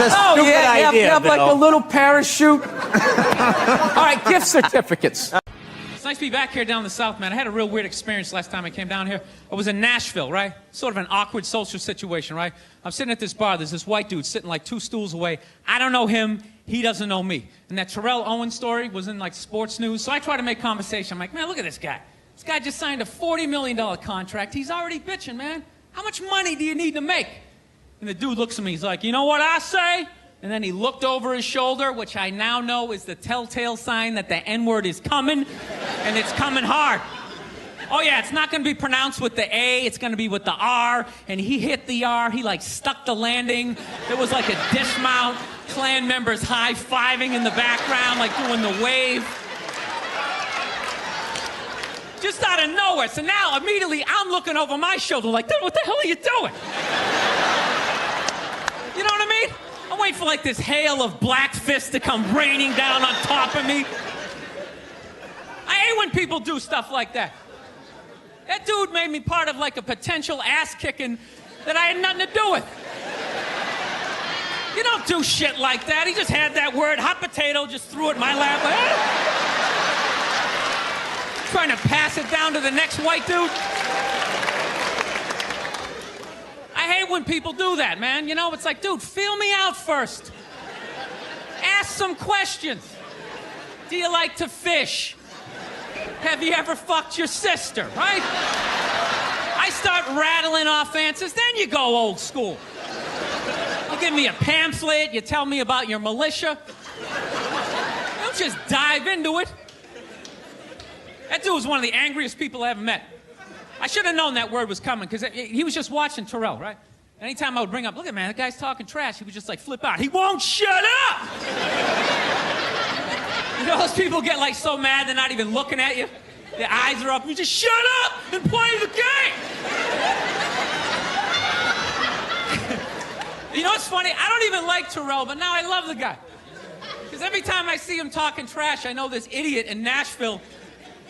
a stupid idea. You have like a little parachute. All right, gift certificates. It's nice to be back here down in the South, man. I had a real weird experience last time I came down here. I was in Nashville, right? Sort of an awkward social situation, right? I'm sitting at this bar. There's this white dude sitting like 2 stools away. I don't know him. He doesn't know me. And that Terrell Owens story was in like sports news. So I try to make conversation. I'm like, man, look at this guy. This guy just signed a $40 million contract. He's already bitching, man. How much money do you need to make? And the dude looks at me. He's like, you know what I say? And then he looked over his shoulder, which I now know is the telltale sign that the N-word is coming, and it's coming hard. Oh, yeah, it's not going to be pronounced with the A. It's going to be with the R. And he hit the R. He, like, stuck the landing. There was, like, a dismount. Klan members high-fiving in the background, like doing the wave. Just out of nowhere. So now, immediately, I'm looking over my shoulder like, dude, what the hell are you doing? You know what I mean? I'm waiting for like this hail of black fists to come raining down on top of me. I hate when people do stuff like that. That dude made me part of like a potential ass kicking that I had nothing to do with. You don't do shit like that. He just had that word, hot potato, just threw it in my lap. Like, trying to pass it down to the next white dude. I hate when people do that, man. You know, it's like, dude, feel me out first. Ask some questions. Do you like to fish? Have you ever fucked your sister, right? I start rattling off answers, then you go old school. You give me a pamphlet, you tell me about your militia. Don't just dive into it. That dude was one of the angriest people I ever met. I should have known that word was coming, because he was just watching Terrell, right? Anytime I would bring up, look at man, that guy's talking trash, he would just like flip out. He won't shut up! You know those people get like so mad they're not even looking at you? Their eyes are up, you just shut up and play the game! You know what's funny? I don't even like Terrell, but now I love the guy. Because every time I see him talking trash, I know this idiot in Nashville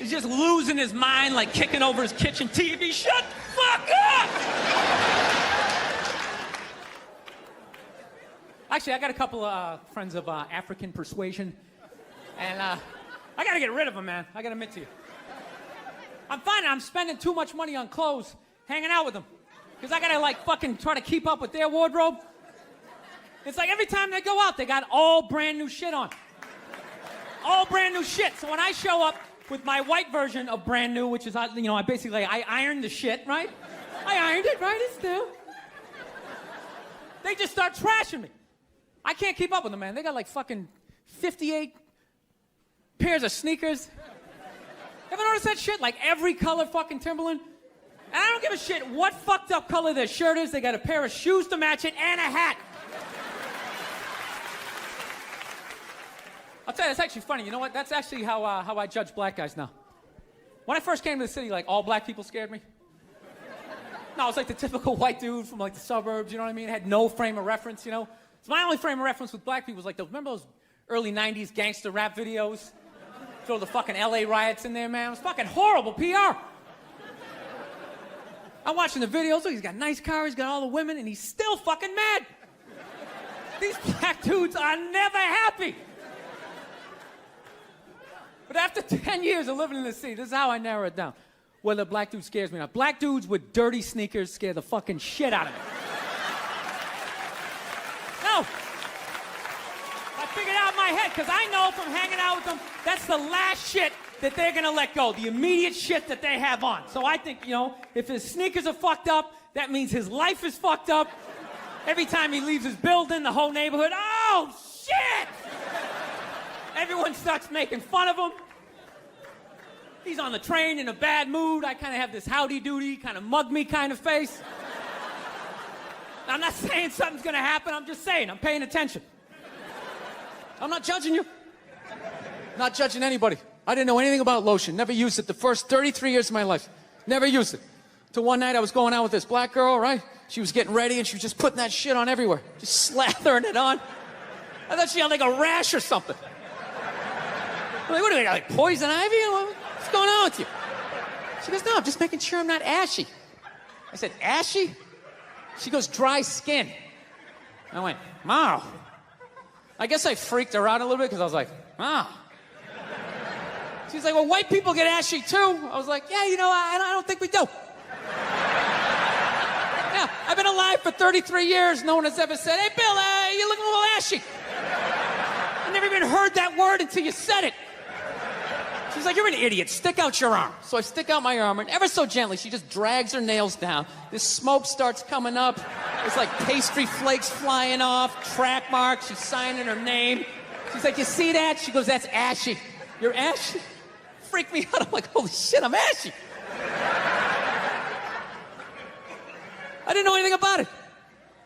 is just losing his mind, like kicking over his kitchen TV. Shut the fuck up! Actually, I got a couple of friends of African persuasion, and I gotta get rid of them, man. I gotta admit to you. I'm finding I'm spending too much money on clothes hanging out with them, because I gotta like fucking try to keep up with their wardrobe. It's like every time they go out, they got all brand new shit on. All brand new shit. So when I show up with my white version of brand new, which is, you know, I ironed the shit, right? I ironed it, right? It's new. They just start trashing me. I can't keep up with them, man. They got like fucking 58 pairs of sneakers. Ever notice that shit? Like every color fucking Timberland? And I don't give a shit what fucked up color their shirt is. They got a pair of shoes to match it and a hat. I'll tell you, it's actually funny. You know what? That's actually how I judge black guys now. When I first came to the city, like, all black people scared me. No, I was like the typical white dude from, like, the suburbs, you know what I mean? I had no frame of reference, you know? So my only frame of reference with black people was, like, remember those early 90s gangster rap videos? Throw the fucking LA riots in there, man. It was fucking horrible PR. I'm watching the videos. Look, he's got a nice car, he's got all the women, and he's still fucking mad. These black dudes are never happy. But after 10 years of living in the city, this is how I narrow it down. whether a black dude scares me or not. Black dudes with dirty sneakers scare the fucking shit out of me. No. I figured out in my head, because I know from hanging out with them, that's the last shit that they're gonna let go, the immediate shit that they have on. So I think, if his sneakers are fucked up, that means his life is fucked up. Every time he leaves his building, the whole neighborhood, oh, shit! Everyone starts making fun of him. He's on the train in a bad mood. I kind of have this howdy-doody, kind of mug me kind of face. I'm not saying something's gonna happen, I'm just saying, I'm paying attention. I'm not judging you. Not judging anybody. I didn't know anything about lotion, never used it the first 33 years of my life. Never used it. Till one night I was going out with this black girl, right? She was getting ready and she was just putting that shit on everywhere. Just slathering it on. I thought she had like a rash or something. I'm like, what do we got, like poison ivy? What's going on with you? She goes, no, I'm just making sure I'm not ashy. I said, ashy? She goes, dry skin. I went, wow. I guess I freaked her out a little bit because I was like, wow. She's like, well, white people get ashy too. I was like, yeah, I don't think we do. Yeah, I've been alive for 33 years. No one has ever said, hey, Bill, you're looking a little ashy. I never even heard that word until you said it. She's like, you're an idiot. Stick out your arm. So I stick out my arm, and ever so gently, she just drags her nails down. This smoke starts coming up. There's like pastry flakes flying off, track marks. She's signing her name. She's like, you see that? She goes, that's ashy. You're ashy? Freak me out. I'm like, holy shit, I'm ashy. I didn't know anything about it.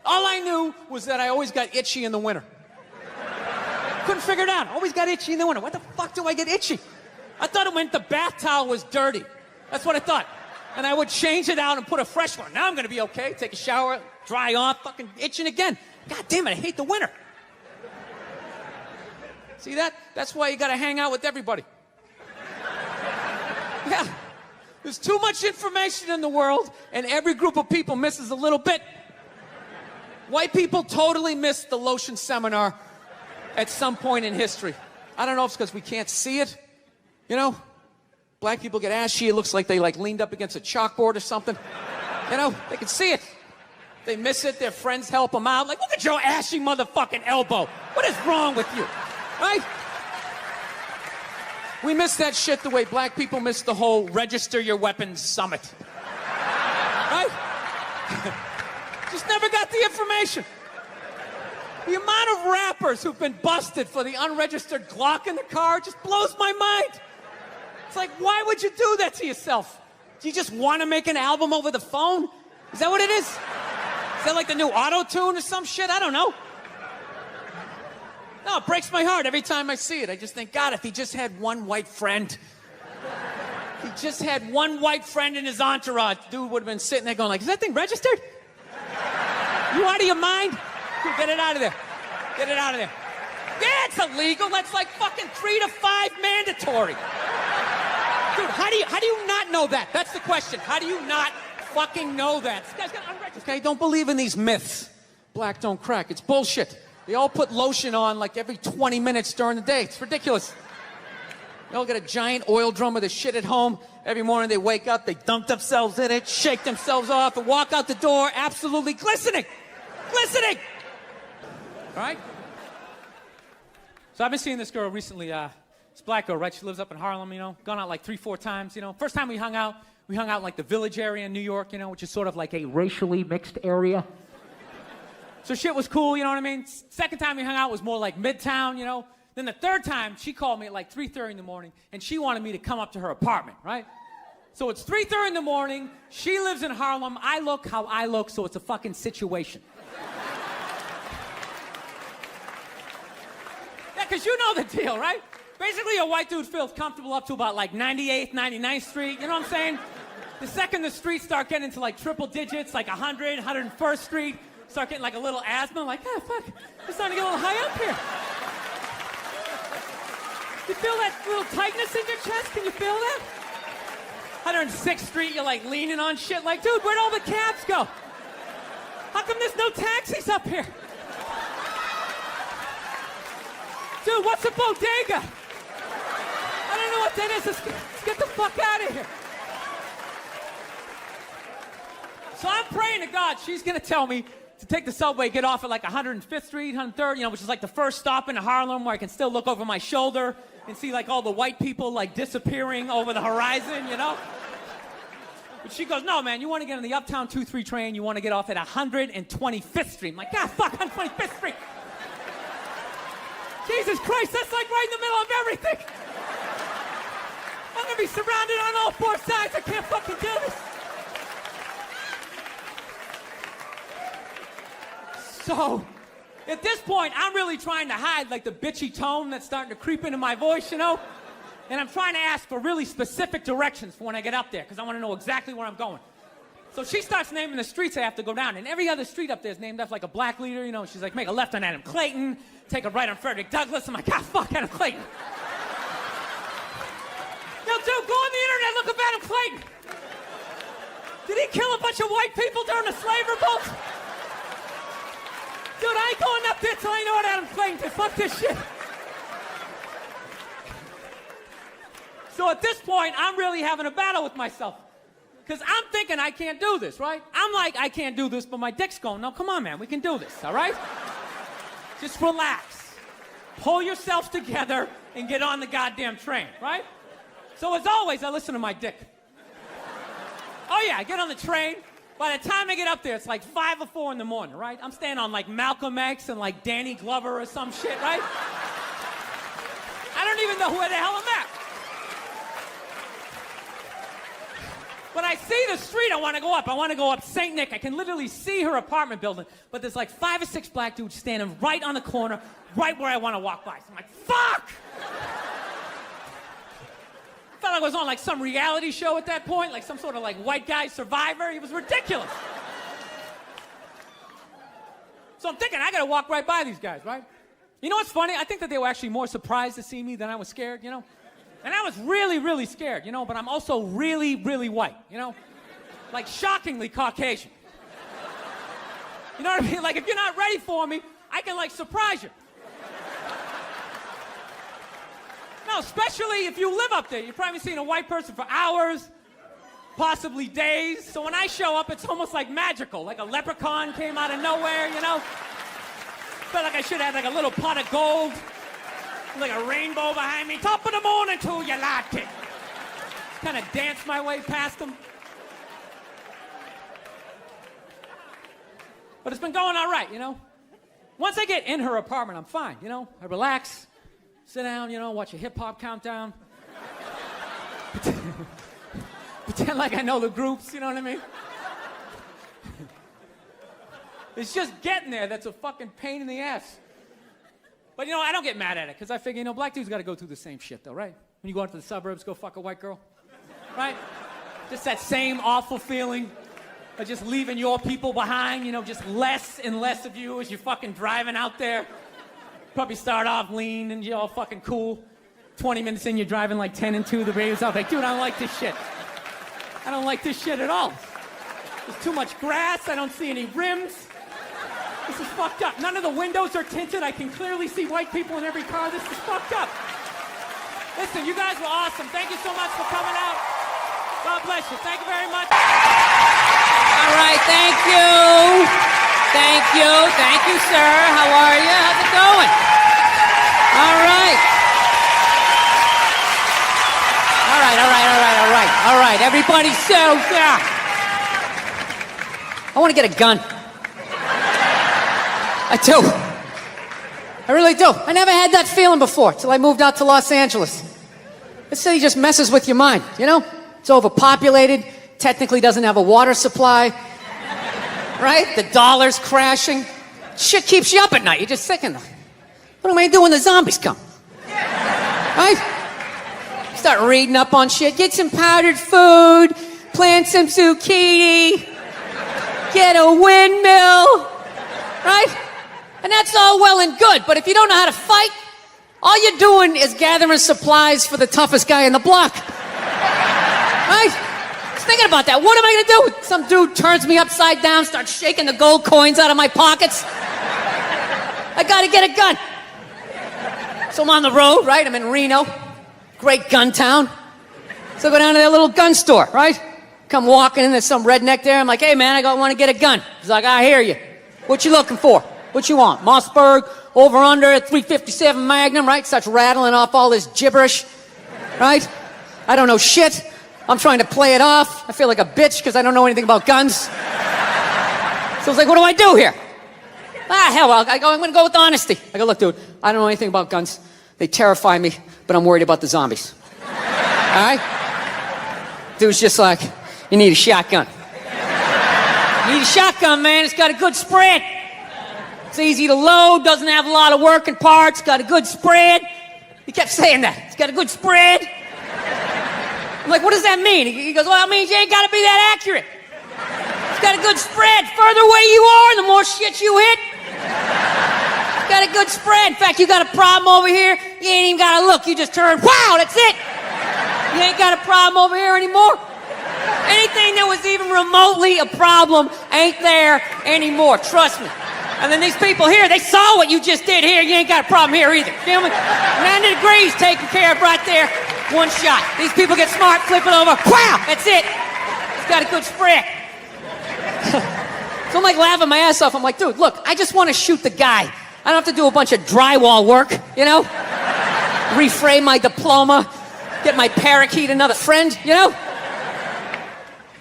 All I knew was that I always got itchy in the winter. Couldn't figure it out. Always got itchy in the winter. What the fuck do I get itchy? I thought it meant the bath towel was dirty. That's what I thought. And I would change it out and put a fresh one. Now I'm going to be okay. Take a shower, dry off, fucking itching again. God damn it, I hate the winter. See that? That's why you got to hang out with everybody. Yeah. There's too much information in the world, and every group of people misses a little bit. White people totally missed the lotion seminar at some point in history. I don't know if it's because we can't see it. Black people get ashy. It looks like they leaned up against a chalkboard or something. They can see it. They miss it. Their friends help them out. Like, look at your ashy motherfucking elbow. What is wrong with you? Right? We miss that shit the way black people miss the whole register your weapons summit. Right? Just never got the information. The amount of rappers who've been busted for the unregistered Glock in the car just blows my mind. It's like, why would you do that to yourself? Do you just want to make an album over the phone? Is that what it is? Is that like the new auto-tune or some shit? I don't know. No, it breaks my heart every time I see it. I just think, God, if he just had one white friend. He just had one white friend in his entourage. Dude would have been sitting there going like, is that thing registered? You out of your mind? Dude, get it out of there. Get it out of there. Yeah, it's illegal. That's like fucking 3 to 5 mandatory. Dude, how do you not know that? That's the question. How do you not fucking know that? This guy's got unregistered. Okay, don't believe in these myths. Black don't crack. It's bullshit. They all put lotion on like every 20 minutes during the day. It's ridiculous. They all got a giant oil drum of the shit at home. Every morning they wake up, they dunk themselves in it, shake themselves off, and walk out the door absolutely glistening. Glistening! All right? So I've been seeing this girl recently, this black girl, right? She lives up in Harlem, gone out like 3-4 times, First time we hung out in like the Village area in New York, which is sort of like a racially mixed area. So shit was cool, you know what I mean? Second time we hung out was more like Midtown, Then the third time, she called me at like 3:30 in the morning, and she wanted me to come up to her apartment, right? So it's 3:30 in the morning, she lives in Harlem, I look how I look, so it's a fucking situation. Yeah, because you know the deal, right? Basically, a white dude feels comfortable up to about like 98th, 99th Street, you know what I'm saying? The second the streets start getting into like triple digits, like 100, 101st Street, start getting like a little asthma, like, oh, fuck, it's starting to get a little high up here. You feel that little tightness in your chest? Can you feel that? 106th Street, you're like leaning on shit, like, dude, where'd all the cabs go? How come there's no taxis up here? Dude, what's a bodega? I don't know what that is. Let's get the fuck out of here. So I'm praying to God she's going to tell me to take the subway, get off at like 105th Street, 103rd, which is like the first stop in Harlem where I can still look over my shoulder and see like all the white people like disappearing over the horizon, But she goes, no, man, you want to get on the Uptown 2-3 train, you want to get off at 125th Street. I'm like, God, fuck, 125th Street. Jesus Christ, that's like right in the middle of everything. I'm going to be surrounded on all four sides. I can't fucking do this. So, at this point, I'm really trying to hide like the bitchy tone that's starting to creep into my voice, And I'm trying to ask for really specific directions for when I get up there, because I want to know exactly where I'm going. So she starts naming the streets I have to go down, and every other street up there is named after like a black leader, She's like, make a left on Adam Clayton, take a right on Frederick Douglass. I'm like, God, fuck Adam Clayton. Yo, dude, go on the internet, look up Adam Clayton. Did he kill a bunch of white people during the slave revolt? Dude, I ain't going up there till I know what Adam Clayton did. Fuck this shit. So at this point, I'm really having a battle with myself. Because I'm thinking I can't do this, right? I'm like, I can't do this, but my dick's going, no, come on, man, we can do this, all right? Just relax. Pull yourself together and get on the goddamn train, right? So as always, I listen to my dick. Oh yeah, I get on the train. By the time I get up there, it's like 5 or 4 in the morning, right? I'm staying on like Malcolm X and like Danny Glover or some shit, right? I don't even know where the hell I'm at. When I see the street I want to go up, I want to go up St. Nick. I can literally see her apartment building, but there's like 5 or 6 black dudes standing right on the corner, right where I want to walk by. So I'm like, fuck! Felt like I was on like some reality show at that point, like some sort of like white guy survivor. It was ridiculous. So I'm thinking, I gotta walk right by these guys, right? You know what's funny? I think that they were actually more surprised to see me than I was scared, And I was really, really scared, but I'm also really, really white, Like shockingly Caucasian. You know what I mean? Like if you're not ready for me, I can like surprise you. No, especially if you live up there. You've probably seen a white person for hours, possibly days. So when I show up, it's almost like magical. Like a leprechaun came out of nowhere, Felt like I should have like a little pot of gold. Like a rainbow behind me. Top of the morning to you, latte. Kind of dance my way past them. But it's been going all right, Once I get in her apartment, I'm fine, I relax, sit down, watch a hip-hop countdown. Pretend like I know the groups, you know what I mean? It's just getting there that's a fucking pain in the ass. But, I don't get mad at it, because I figure, black dudes got to go through the same shit, though, right? When you go out to the suburbs, go fuck a white girl, right? Just that same awful feeling of just leaving your people behind, just less and less of you as you're fucking driving out there. Probably start off lean and you're all fucking cool. 20 minutes in, you're driving like 10 and 2, the radio's off. Like, dude, I don't like this shit. I don't like this shit at all. There's too much grass, I don't see any rims. This is fucked up. None of the windows are tinted. I can clearly see white people in every car. This is fucked up. Listen, you guys were awesome. Thank you so much for coming out. God bless you. Thank you very much. All right, thank you. Thank you. Thank you, sir. How are you? How's it going? All right. All right. Everybody, settle down. I want to get a gun. I do. I really do. I never had that feeling before till I moved out to Los Angeles. This city just messes with your mind, It's overpopulated, technically doesn't have a water supply, right? The dollar's crashing. Shit keeps you up at night. You're just thinking, what am I going to do when the zombies come? Right? Start reading up on shit. Get some powdered food, plant some zucchini, get a windmill, right? And that's all well and good, but if you don't know how to fight, all you're doing is gathering supplies for the toughest guy in the block. Right? Just thinking about that. What am I gonna do? Some dude turns me upside down, starts shaking the gold coins out of my pockets. I gotta get a gun. So I'm on the road, right? I'm in Reno. Great gun town. So I go down to that little gun store, right? come walking in, there's some redneck there. I'm like, hey, man, I want to get a gun. He's like, I hear you. What you looking for? What you want? Mossberg, over under, 357 Magnum, right? Starts rattling off all this gibberish, right? I don't know shit. I'm trying to play it off. I feel like a bitch because I don't know anything about guns. So I was like, what do I do here? Hell, I'm going to go with honesty. I go, look, dude, I don't know anything about guns. They terrify me, but I'm worried about the zombies. All right? Dude's just like, you need a shotgun. You need a shotgun, man. It's got a good spread. It's easy to load, doesn't have a lot of working parts, got a good spread. He kept saying that. It's got a good spread. I'm like, what does that mean? He goes, well, it means you ain't got to be that accurate. It's got a good spread. Further away you are, the more shit you hit. It's got a good spread. In fact, you got a problem over here, you ain't even got to look. You just turn, wow, that's it. You ain't got a problem over here anymore. Anything that was even remotely a problem ain't there anymore. Trust me. And then these people here, they saw what you just did here. You ain't got a problem here either. Feel me? 90 degrees taken care of right there. One shot. These people get smart, flip it over. Wow! That's it. It's got a good spread. So I'm like laughing my ass off. I'm like, dude, look, I just want to shoot the guy. I don't have to do a bunch of drywall work, you know? Reframe my diploma, get my parakeet another friend, you know?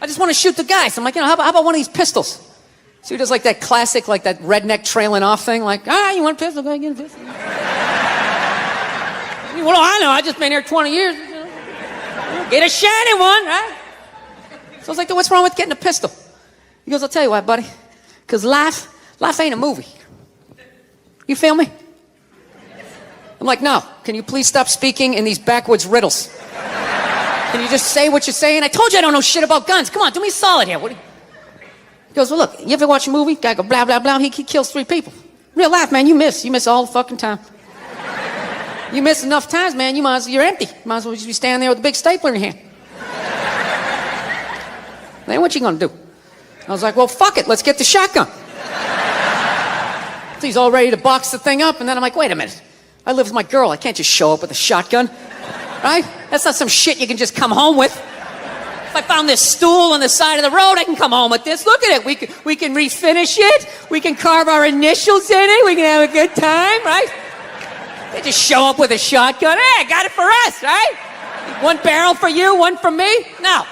I just want to shoot the guy. So I'm like, you know, how about one of these pistols? So he does like that classic, like that redneck trailing off thing, like, you want a pistol? Go ahead, get a pistol. Well, I know, I've just been here 20 years. You know. Get a shiny one, right? So I was like, what's wrong with getting a pistol? He goes, I'll tell you what, buddy, because life ain't a movie. You feel me? I'm like, no, can you please stop speaking in these backwoods riddles? Can you just say what you're saying? I told you I don't know shit about guns. Come on, do me a solid here. He goes, well, look, you ever watch a movie? Guy go, blah, blah, blah, he kills 3 people. Real life, man, you miss all the fucking time. You miss enough times, man, you're empty. You might as well just be standing there with a big stapler in your hand. Then what you gonna do? I was like, well, fuck it, let's get the shotgun. So he's all ready to box the thing up, and then I'm like, wait a minute. I live with my girl, I can't just show up with a shotgun. Right? That's not some shit you can just come home with. If I found this stool on the side of the road, I can come home with this. Look at it. We can refinish it. We can carve our initials in it. We can have a good time, right? They just show up with a shotgun. Hey, I got it for us, right? One barrel for you, one for me? No.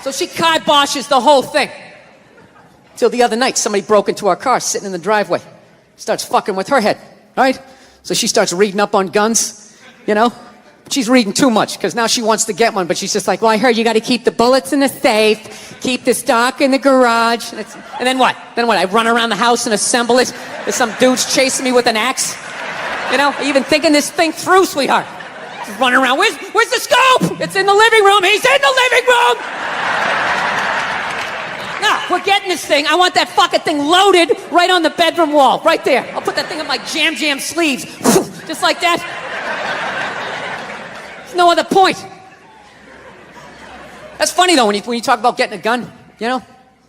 So she kiboshes the whole thing. Till the other night, somebody broke into our car sitting in the driveway. Starts fucking with her head, right? So she starts reading up on guns, you know? She's reading too much because now she wants to get one, but she's just like, well, I heard you got to keep the bullets in the safe, keep the stock in the garage. And then what? I run around the house and assemble it. There's some dudes chasing me with an axe. You know, even thinking this thing through, sweetheart. Just running around. Where's the scope? It's in the living room. He's in the living room. No, we're getting this thing. I want that fucking thing loaded right on the bedroom wall, right there. I'll put that thing on my jam sleeves, just like that. There's no other point. That's funny though when you talk about getting a gun. You know,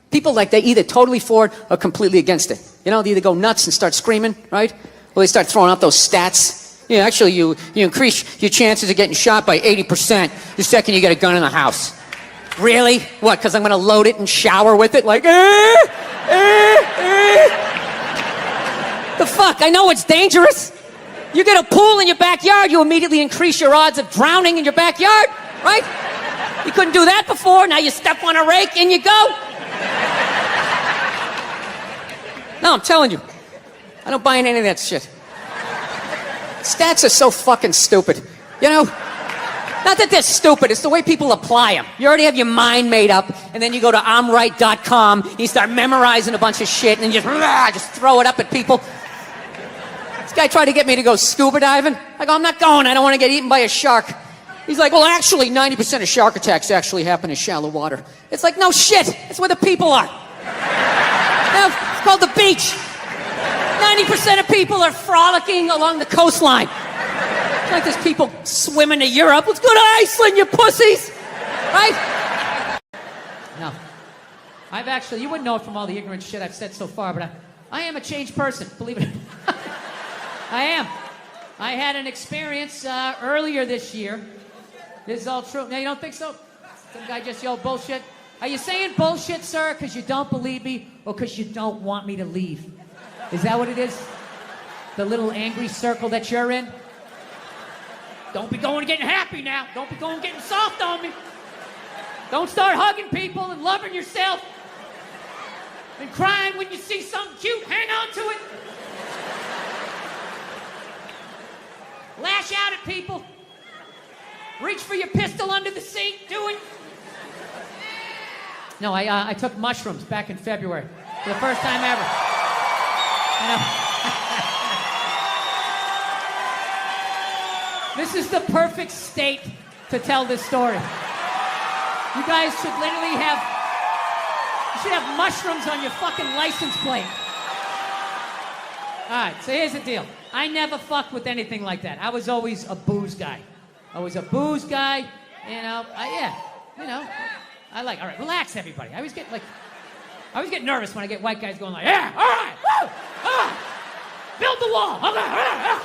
people like they either totally for it or completely against it. You know, they either go nuts and start screaming, right? Or they start throwing out those stats. Yeah, actually, you increase your chances of getting shot by 80% the second you get a gun in the house. Really? What, because I'm going to load it and shower with it? Like, The fuck? I know it's dangerous. You get a pool in your backyard, you immediately increase your odds of drowning in your backyard, right? You couldn't do that before. Now you step on a rake, in you go. No, I'm telling you. I don't buy into any of that shit. Stats are so fucking stupid. You know? Not that they're stupid, it's the way people apply them. You already have your mind made up, and then you go to I'mRight.com, you start memorizing a bunch of shit, and just throw it up at people. This guy tried to get me to go scuba diving. I go, I'm not going, I don't want to get eaten by a shark. He's like, well, actually, 90% of shark attacks actually happen in shallow water. It's like, no shit, it's where the people are. It's called the beach. 90% of people are frolicking along the coastline. It's like there's people swimming to Europe. Let's go to Iceland, you pussies! Right? No. I've actually, you wouldn't know it from all the ignorant shit I've said so far, but I am a changed person, believe it or not. I am. I had an experience earlier this year. This is all true. Now, you don't think so? Some guy just yelled bullshit. Are you saying bullshit, sir, because you don't believe me or because you don't want me to leave? Is that what it is? The little angry circle that you're in? Don't be going and getting happy now. Don't be going and getting soft on me. Don't start hugging people and loving yourself and crying when you see something cute. Hang on to it. Lash out at people. Reach for your pistol under the seat. Do it. No, I took mushrooms back in February for the first time ever. This is the perfect state to tell this story. You guys should literally have mushrooms on your fucking license plate. All right, so here's the deal. I never fucked with anything like that. I was always a booze guy. I was a booze guy, you know. All right, relax, everybody. I always get nervous when I get white guys going like, yeah, all right, woo, all right, build the wall, okay, all right.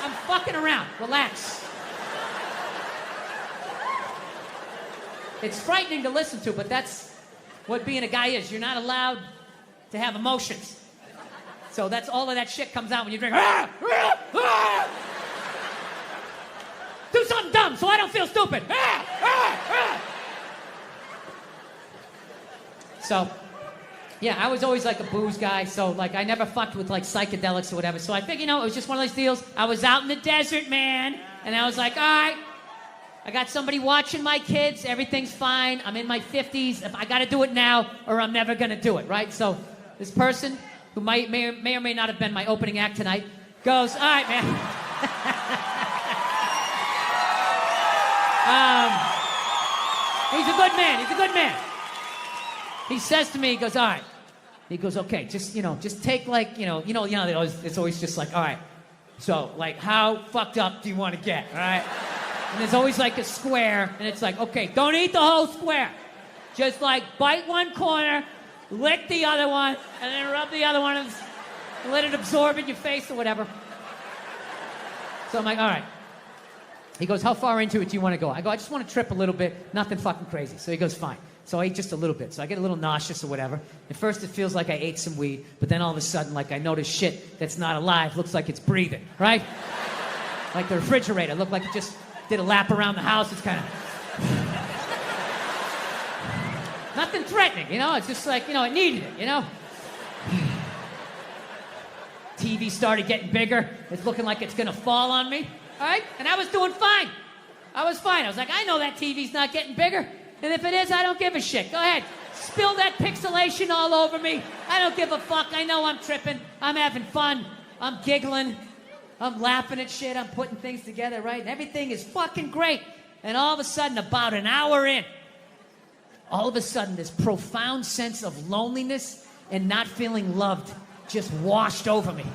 I'm fucking around. Relax. It's frightening to listen to, but that's what being a guy is. You're not allowed to have emotions. So that's all of that shit comes out when you drink. Do something dumb so I don't feel stupid. So, yeah, I was always like a booze guy. So, like, I never fucked with like psychedelics or whatever. So I think, it was just one of those deals. I was out in the desert, man. And I was like, all right, I got somebody watching my kids. Everything's fine. I'm in my 50s. I got to do it now or I'm never going to do it, right? So this person who may or may not have been my opening act tonight goes, all right, man. He's a good man. He's a good man. He says to me, he goes, all right. He goes, okay, just take like, it's always just like, all right. So, like, how fucked up do you want to get, all right? And there's always like a square, and it's like, okay, don't eat the whole square. Just like bite one corner, lick the other one, and then rub the other one and let it absorb in your face or whatever. So I'm like, all right. He goes, how far into it do you want to go? I go, I just want to trip a little bit, nothing fucking crazy. So he goes, fine. So I ate just a little bit. So I get a little nauseous or whatever. At first it feels like I ate some weed, but then all of a sudden, like I notice shit that's not alive, looks like it's breathing, right? Like the refrigerator, looked like it just did a lap around the house. It's kind of... nothing threatening, It's just like, it needed it, TV started getting bigger. It's looking like it's going to fall on me, all right? And I was doing fine. I was fine. I was like, I know that TV's not getting bigger. And if it is, I don't give a shit. Go ahead. Spill that pixelation all over me. I don't give a fuck. I know I'm tripping. I'm having fun. I'm giggling. I'm laughing at shit. I'm putting things together, right? And everything is fucking great. And all of a sudden, about an hour in, all of a sudden, this profound sense of loneliness and not feeling loved just washed over me.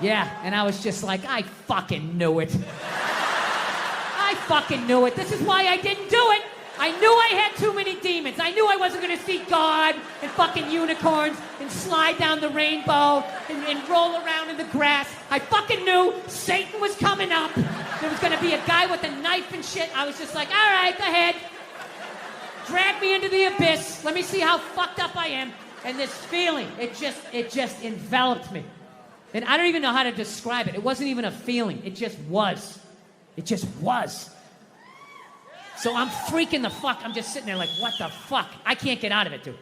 Yeah, and I was just like, I fucking knew it. I fucking knew it. This is why I didn't do it. I knew I had too many demons. I knew I wasn't going to see God and fucking unicorns and slide down the rainbow and roll around in the grass. I fucking knew Satan was coming up. There was going to be a guy with a knife and shit. I was just like, all right, go ahead. Drag me into the abyss. Let me see how fucked up I am. And this feeling, it just enveloped me. And I don't even know how to describe it. It wasn't even a feeling. It just was. It just was. So I'm freaking the fuck. I'm just sitting there like, what the fuck? I can't get out of it, dude.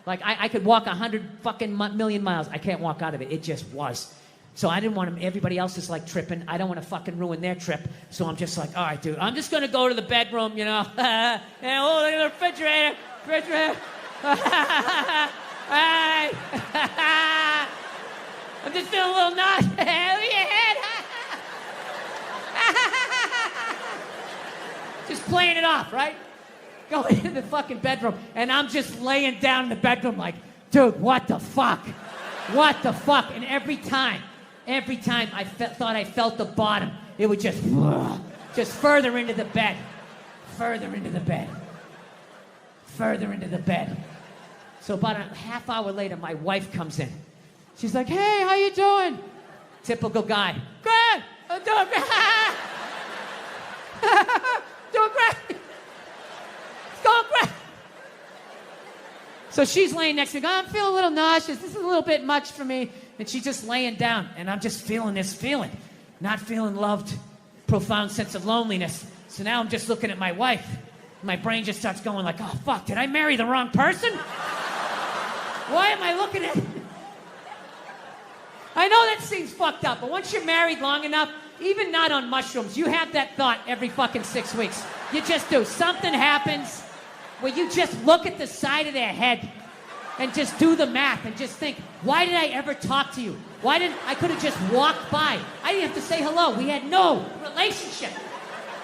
Like, I could walk 100 fucking million miles. I can't walk out of it. It just was. So I didn't want everybody else is like tripping. I don't want to fucking ruin their trip. So I'm just like, all right, dude, I'm just going to go to the bedroom, and look at the refrigerator. Hey. I'm just feeling a little nauseous. Look at your head. Just playing it off, right? Go into the fucking bedroom, and I'm just laying down in the bedroom like, dude, what the fuck? What the fuck? And every time I thought I felt the bottom, it would just further into the bed. Further into the bed. Further into the bed. So about a half hour later, my wife comes in. She's like, hey, how you doing? Typical guy. Good. I'm doing great. Doing great. So she's laying next to me, going, I'm feeling a little nauseous. This is a little bit much for me. And she's just laying down, and I'm just feeling this feeling. Not feeling loved, profound sense of loneliness. So now I'm just looking at my wife. My brain just starts going like, oh, fuck, did I marry the wrong person? Why am I looking at... I know that seems fucked up, but once you're married long enough, even not on mushrooms, you have that thought every fucking 6 weeks. You just do. Something happens where you just look at the side of their head and just do the math and just think, why did I ever talk to you? I could have just walked by. I didn't have to say hello. We had no relationship.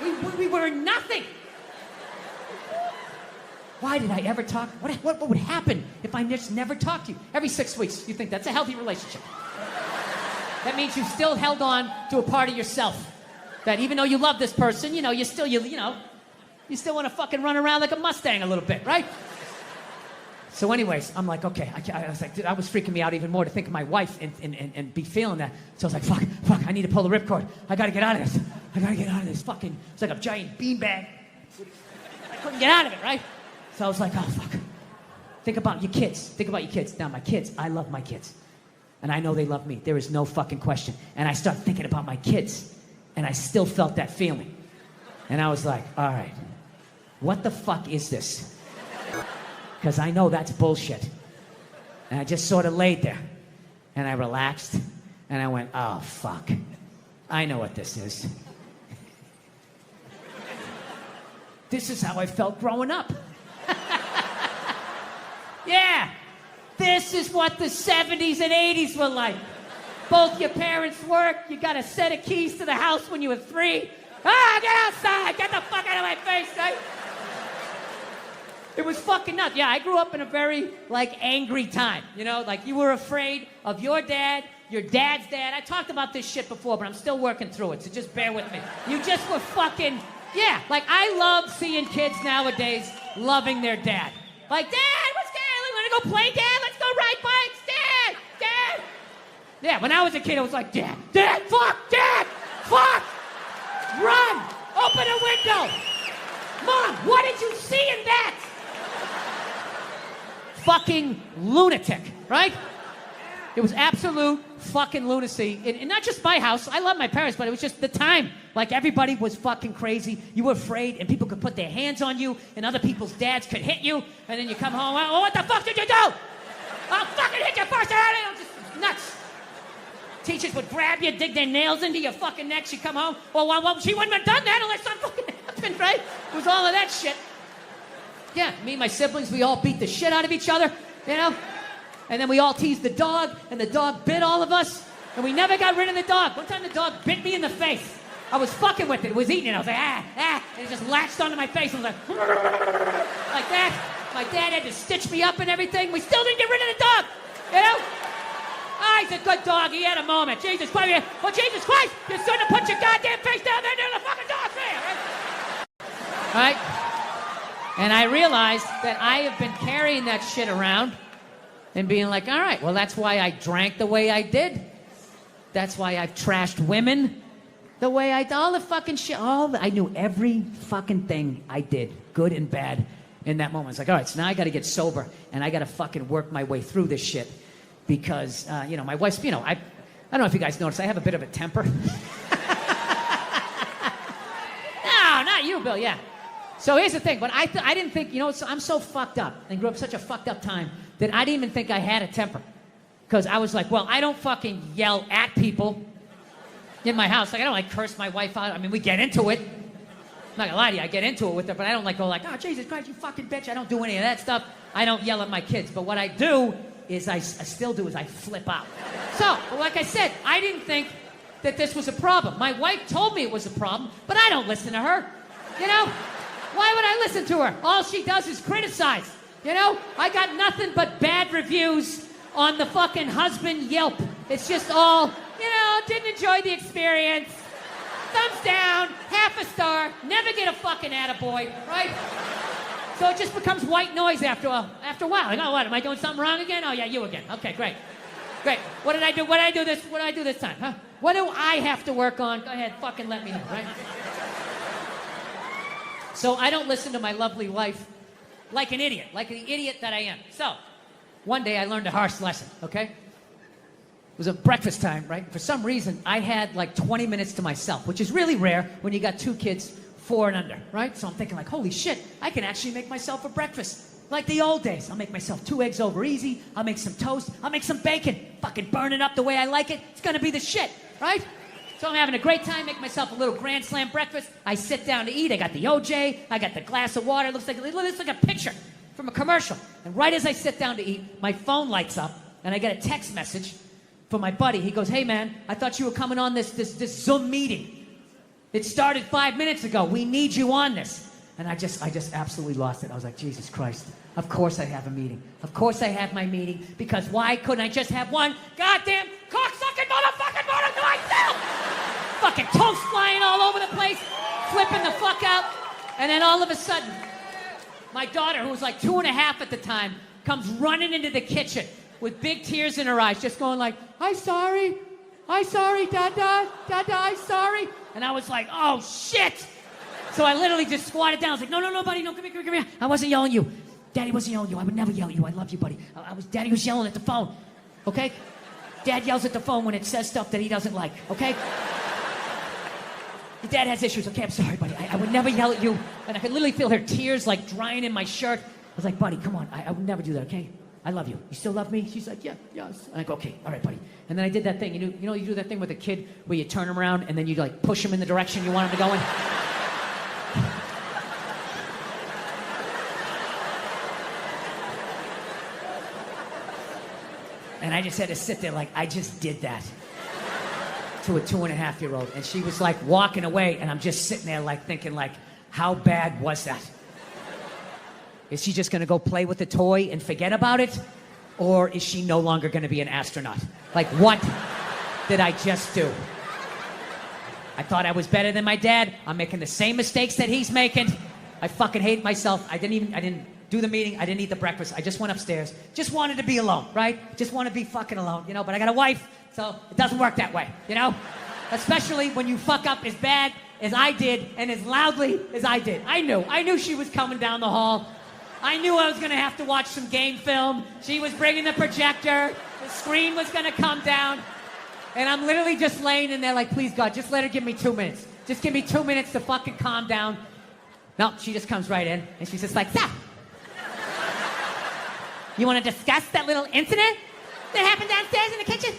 We were nothing. Why did I ever talk? What would happen if I just never talked to you? Every 6 weeks, you think that's a healthy relationship. That means you've still held on to a part of yourself. That even though you love this person, you still want to fucking run around like a Mustang a little bit, right? So anyways, I'm like, okay. I was like, dude, I was freaking me out even more to think of my wife and be feeling that. So I was like, fuck, I need to pull the ripcord. I got to get out of this. I got to get out of this fucking, it's like a giant beanbag. I couldn't get out of it, right? So I was like, oh, fuck. Think about your kids. Now, my kids, I love my kids. And I know they love me. There is no fucking question. And I start thinking about my kids. And I still felt that feeling. And I was like, all right, what the fuck is this? Because I know that's bullshit. And I just sort of laid there. And I relaxed. And I went, oh, fuck. I know what this is. This is how I felt growing up. Yeah. This is what the 70s and 80s were like. Both your parents worked. You got a set of keys to the house when you were 3. Get outside. Get the fuck out of my face, right? It was fucking nuts. Yeah, I grew up in a very, angry time. You were afraid of your dad, your dad's dad. I talked about this shit before, but I'm still working through it, so just bear with me. You just were fucking... Yeah, I love seeing kids nowadays loving their dad. Like, Dad, what's Dad? Want to go play, Dad? Let's go ride bikes, Dad! Dad! Yeah, when I was a kid, I was like, Dad! Fuck! Dad! Fuck! Run! Open a window! Mom, what did you see in that? Fucking lunatic, right? It was absolute fucking lunacy. And not just my house. I love my parents, but it was just the time. Everybody was fucking crazy. You were afraid, and people could put their hands on you, and other people's dads could hit you, and then you come home, oh, what the fuck did you do? I'll fucking hit you first. Just nuts. Teachers would grab you, dig their nails into your fucking neck. She'd come home. Well, she wouldn't have done that unless something fucking happened, right? It was all of that shit. Yeah, me and my siblings, we all beat the shit out of each other, And then we all teased the dog, and the dog bit all of us, and we never got rid of the dog. One time the dog bit me in the face. I was fucking with it. It was eating it. I was like, and it just latched onto my face. I was like that. My dad had to stitch me up and everything. We still didn't get rid of the dog, he's a good dog. He had a moment. Jesus Christ. Well, Jesus Christ, you shouldn't have put your goddamn face down there near the fucking dog there, right? And I realized that I have been carrying that shit around and being like, all right, well, that's why I drank the way I did. That's why I've trashed women the way I did. All the fucking shit. I knew every fucking thing I did, good and bad, in that moment. It's like, all right, so now I got to get sober, and I got to fucking work my way through this shit. Because, my wife's, I don't know if you guys noticed, I have a bit of a temper. No, not you, Bill, yeah. So here's the thing, but I didn't think, I'm so fucked up and grew up such a fucked up time that I didn't even think I had a temper. Because I was like, well, I don't fucking yell at people in my house. I don't curse my wife out. I mean, we get into it. I'm not gonna lie to you, I get into it with her, but I don't go oh, Jesus Christ, you fucking bitch. I don't do any of that stuff. I don't yell at my kids. But what I do is I flip out. So, like I said, I didn't think that this was a problem. My wife told me it was a problem, but I don't listen to her. Why would I listen to her? All she does is criticize. I got nothing but bad reviews on the fucking husband Yelp. It's just all, didn't enjoy the experience. Thumbs down, half a star, never get a fucking attaboy, right? So it just becomes white noise after a while. What, am I doing something wrong again? Oh yeah, you again. Okay, great. What did I do? What did I do this time, huh? What do I have to work on? Go ahead, fucking let me know, right? So I don't listen to my lovely wife like an idiot that I am. So one day I learned a harsh lesson, okay? It was a breakfast time, right? For some reason, I had like 20 minutes to myself, which is really rare when you got 2 kids, 4 and under, right? So I'm thinking like, holy shit, I can actually make myself a breakfast. Like the old days. I'll make myself 2 eggs over easy. I'll make some toast. I'll make some bacon. Fucking burn it up the way I like it. It's gonna be the shit, right? So I'm having a great time, make myself a little Grand Slam breakfast. I sit down to eat. I got the OJ. I got the glass of water. It looks like a picture from a commercial. And right as I sit down to eat, my phone lights up, and I get a text message from my buddy. He goes, hey man, I thought you were coming on this Zoom meeting. It started 5 minutes ago. We need you on this. And I just absolutely lost it. I was like, Jesus Christ. Of course I have a meeting. Of course I have my meeting. Because why couldn't I just have one goddamn cocksucking motherfucking motor to myself? Fucking toast flying all over the place, flipping the fuck out. And then all of a sudden, my daughter, who was like 2 and a half at the time, comes running into the kitchen with big tears in her eyes, just going like, I'm sorry, Dada, I'm sorry. And I was like, oh shit. So I literally just squatted down. I was like, no, buddy, no, come here. I wasn't yelling at you. Daddy wasn't yelling at you. I would never yell at you. I love you, buddy. Daddy was yelling at the phone, okay? Dad yells at the phone when it says stuff that he doesn't like, okay? Your dad has issues. Okay, I'm sorry, buddy. I would never yell at you. And I could literally feel her tears like drying in my shirt. I was like, buddy, come on. I would never do that, okay? I love you. You still love me? She's like, yeah, yes. And I go, okay, all right, buddy. And then I did that thing. You know, you do that thing with a kid where you turn him around and then you like push him in the direction you want him to go in? And I just had to sit there like, I just did that to a 2.5-year-old. And she was like walking away, and I'm just sitting there like thinking like, how bad was that? Is she just gonna go play with the toy and forget about it? Or is she no longer gonna be an astronaut? Like, what did I just do? I thought I was better than my dad. I'm making the same mistakes that he's making. I fucking hate myself. I didn't do the meeting. I didn't eat the breakfast. I just went upstairs. Just wanted to be alone, right? Just want to be fucking alone, you know? But I got a wife, so it doesn't work that way, you know? Especially when you fuck up as bad as I did and as loudly as I did. I knew she was coming down the hall. I knew I was going to have to watch some game film. She was bringing the projector. The screen was going to come down. And I'm literally just laying in there like, please, God, just let her give me 2 minutes. Just give me 2 minutes to fucking calm down. No, she just comes right in, and she's just like, so, you want to discuss that little incident that happened downstairs in the kitchen?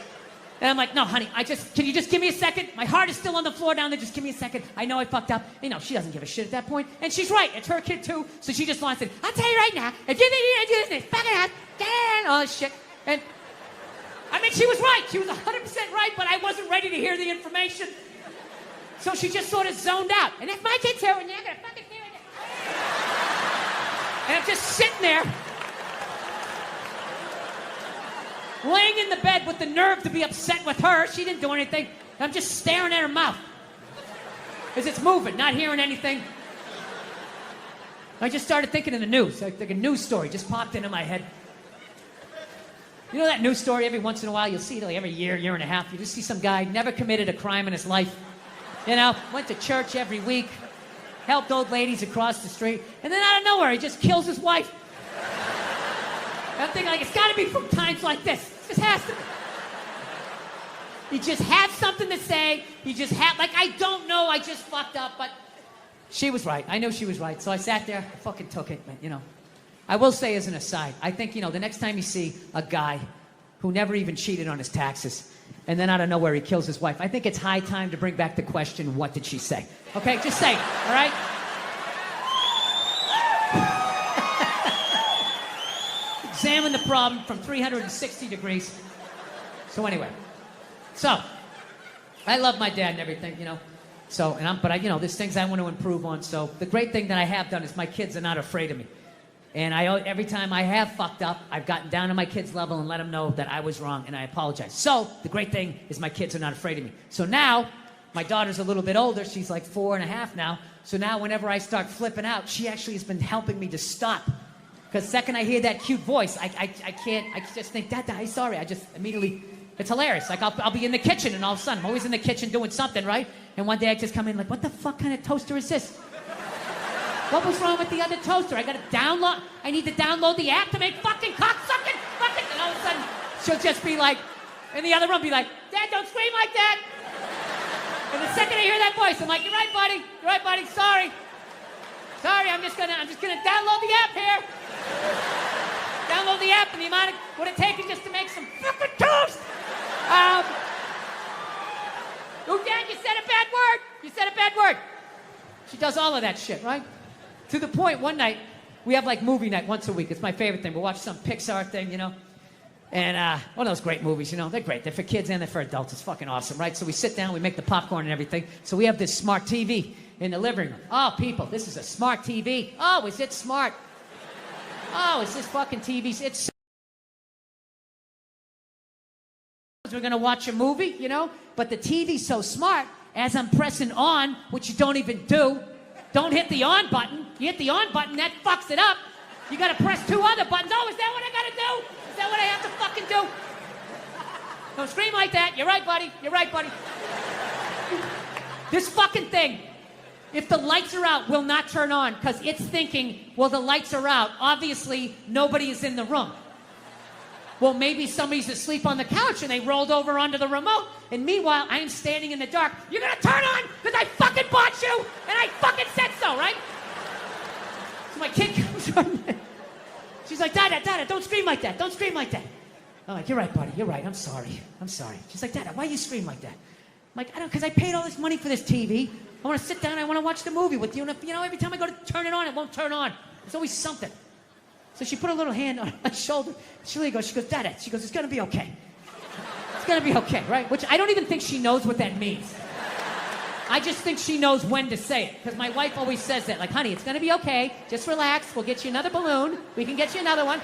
And I'm like, no, honey, can you just give me a second? My heart is still on the floor down there. Just give me a second. I know I fucked up. You know, she doesn't give a shit at that point. And she's right. It's her kid, too. So she just wants it. I'll tell you right now, if you think you're going to do this, fucking ass, all this shit. And, I mean, she was right. She was 100% right, but I wasn't ready to hear the information. So she just sort of zoned out. And if my kid's here, and you're going to fucking hear it. And I'm just sitting there, laying in the bed with the nerve to be upset with her. She didn't do anything. I'm just staring at her mouth as it's moving, not hearing anything. I just started thinking of the news. Like a news story just popped into my head. You know that news story every once in a while? You'll see it like every year and a half. You just see some guy, never committed a crime in his life. You know, went to church every week, helped old ladies across the street, and then out of nowhere, he just kills his wife. I'm thinking, like, it's got to be from times like this. It just has to be. He just had something to say. He just had, like, I don't know, I just fucked up, but she was right. I knew she was right. So I sat there, I fucking took it, you know. I will say as an aside, I think, you know, the next time you see a guy who never even cheated on his taxes, and then out of nowhere he kills his wife, I think it's high time to bring back the question, what did she say? Okay, just say it, all right? Examine the problem from 360 degrees. So anyway, I love my dad and everything, you know. So, but you know, there's things I want to improve on. So the great thing that I have done is my kids are not afraid of me. And every time I have fucked up, I've gotten down to my kids' level and let them know that I was wrong and I apologize. So the great thing is my kids are not afraid of me. So now, my daughter's a little bit older. She's like 4.5 now. So now whenever I start flipping out, she actually has been helping me to stop. Because the second I hear that cute voice, I just think, Dad, I'm sorry. I just immediately, it's hilarious. Like I'll be in the kitchen and all of a sudden, I'm always in the kitchen doing something, right? And one day I just come in like, what the fuck kind of toaster is this? What was wrong with the other toaster? I need to download the app to make fucking cocksucking fucking she'll just be like, in the other room, be like, Dad, don't scream like that. And the second I hear that voice, I'm like, you're right, buddy. You're right, buddy. Sorry. I'm just gonna download the app here. Download the app, and the amount of what it takes just to make some fucking toast. Oh, Dad, you said a bad word. You said a bad word. She does all of that shit, right? To the point, one night, we have like movie night once a week. It's my favorite thing. We'll watch some Pixar thing, you know. And one of those great movies, you know. They're great. They're for kids and they're for adults. It's fucking awesome, right? So we sit down, we make the popcorn and everything. So we have this smart TV in the living room. Oh, people, this is a smart TV. Oh, is it smart? Oh, is this fucking TV? It's we're gonna watch a movie, you know? But the TV's so smart, as I'm pressing on, which you don't even do, don't hit the on button. You hit the on button, that fucks it up. You gotta press 2 other buttons. Oh, is that what I gotta do? Is that what I have to fucking do? Don't scream like that. You're right, buddy. You're right, buddy. This fucking thing, if the lights are out, will not turn on because it's thinking, well, the lights are out. Obviously, nobody is in the room. Well, maybe somebody's asleep on the couch and they rolled over onto the remote. And meanwhile, I am standing in the dark. You're gonna turn on because I fucking bought you and I fucking said so, right? So my kid comes running. She's like, Dada, don't scream like that. Don't scream like that. I'm like, you're right, buddy. You're right. I'm sorry. She's like, Dada, why you scream like that? I'm like, I don't, because I paid all this money for this TV. I want to sit down. I want to watch the movie with you. And if, you know, every time I go to turn it on, it won't turn on. There's always something. So she put a little hand on my shoulder. She goes, Dada, she goes, it's going to be okay. It's going to be okay, right? Which I don't even think she knows what that means. I just think she knows when to say it. Because my wife always says that. Like, honey, it's going to be okay. Just relax. We'll get you another balloon. We can get you another one.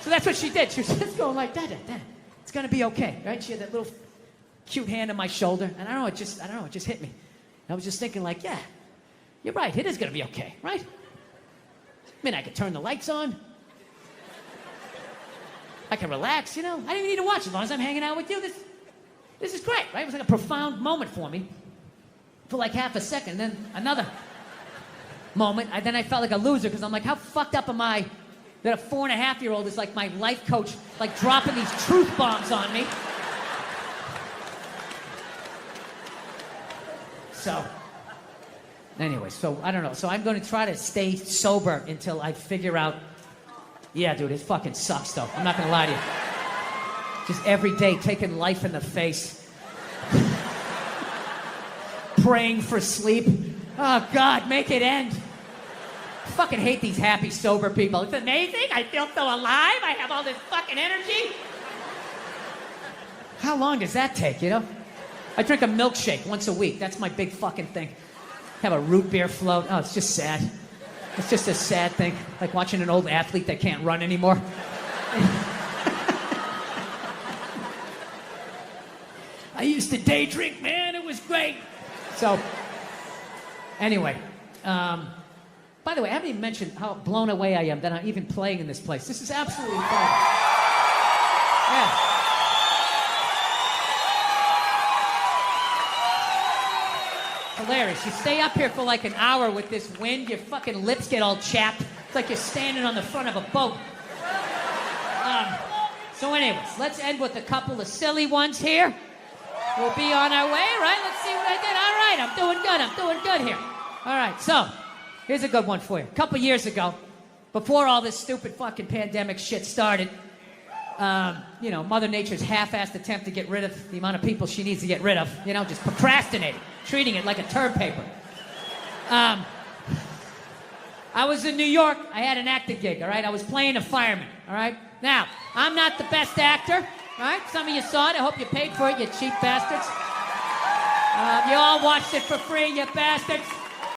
So that's what she did. She was just going like, Dada, it's going to be okay, right? She had that little cute hand on my shoulder. And I don't know, it just hit me. I was just thinking like, yeah, you're right. It is going to be okay, right? I mean, I could turn the lights on. I can relax, you know. I didn't even need to watch as long as I'm hanging out with you. This is great, right? It was like a profound moment for me for like half a second. Then another moment, then I felt like a loser because I'm like, how fucked up am I that a 4.5-year-old is like my life coach, like dropping these truth bombs on me? So, anyway, so I don't know. So I'm going to try to stay sober until I figure out. Yeah, dude, it fucking sucks, though. I'm not going to lie to you. Just every day taking life in the face. Praying for sleep. Oh, God, make it end. I fucking hate these happy, sober people. It's amazing. I feel so alive. I have all this fucking energy. How long does that take, you know? I drink a milkshake once a week. That's my big fucking thing. Have a root beer float. Oh, it's just sad. It's just a sad thing, like watching an old athlete that can't run anymore. I used to day drink, man. It was great. So, anyway, by the way, I haven't even mentioned how blown away I am that I'm even playing in this place. This is absolutely fun. Yeah. Hilarious. You stay up here for like an hour with this wind, your fucking lips get all chapped. It's like you're standing on the front of a boat. So anyways, let's end with a couple of silly ones here. We'll be on our way, right? Let's see what I did. All right, I'm doing good here. All right, so here's a good one for you. A couple years ago, before all this stupid fucking pandemic shit started, you know, Mother Nature's half-assed attempt to get rid of the amount of people she needs to get rid of, you know, just procrastinating, treating it like a term paper. I was in New York. I had an acting gig, all right? I was playing a fireman, all right? Now, I'm not the best actor, all right? Some of you saw it. I hope you paid for it, you cheap bastards. You all watched it for free, you bastards.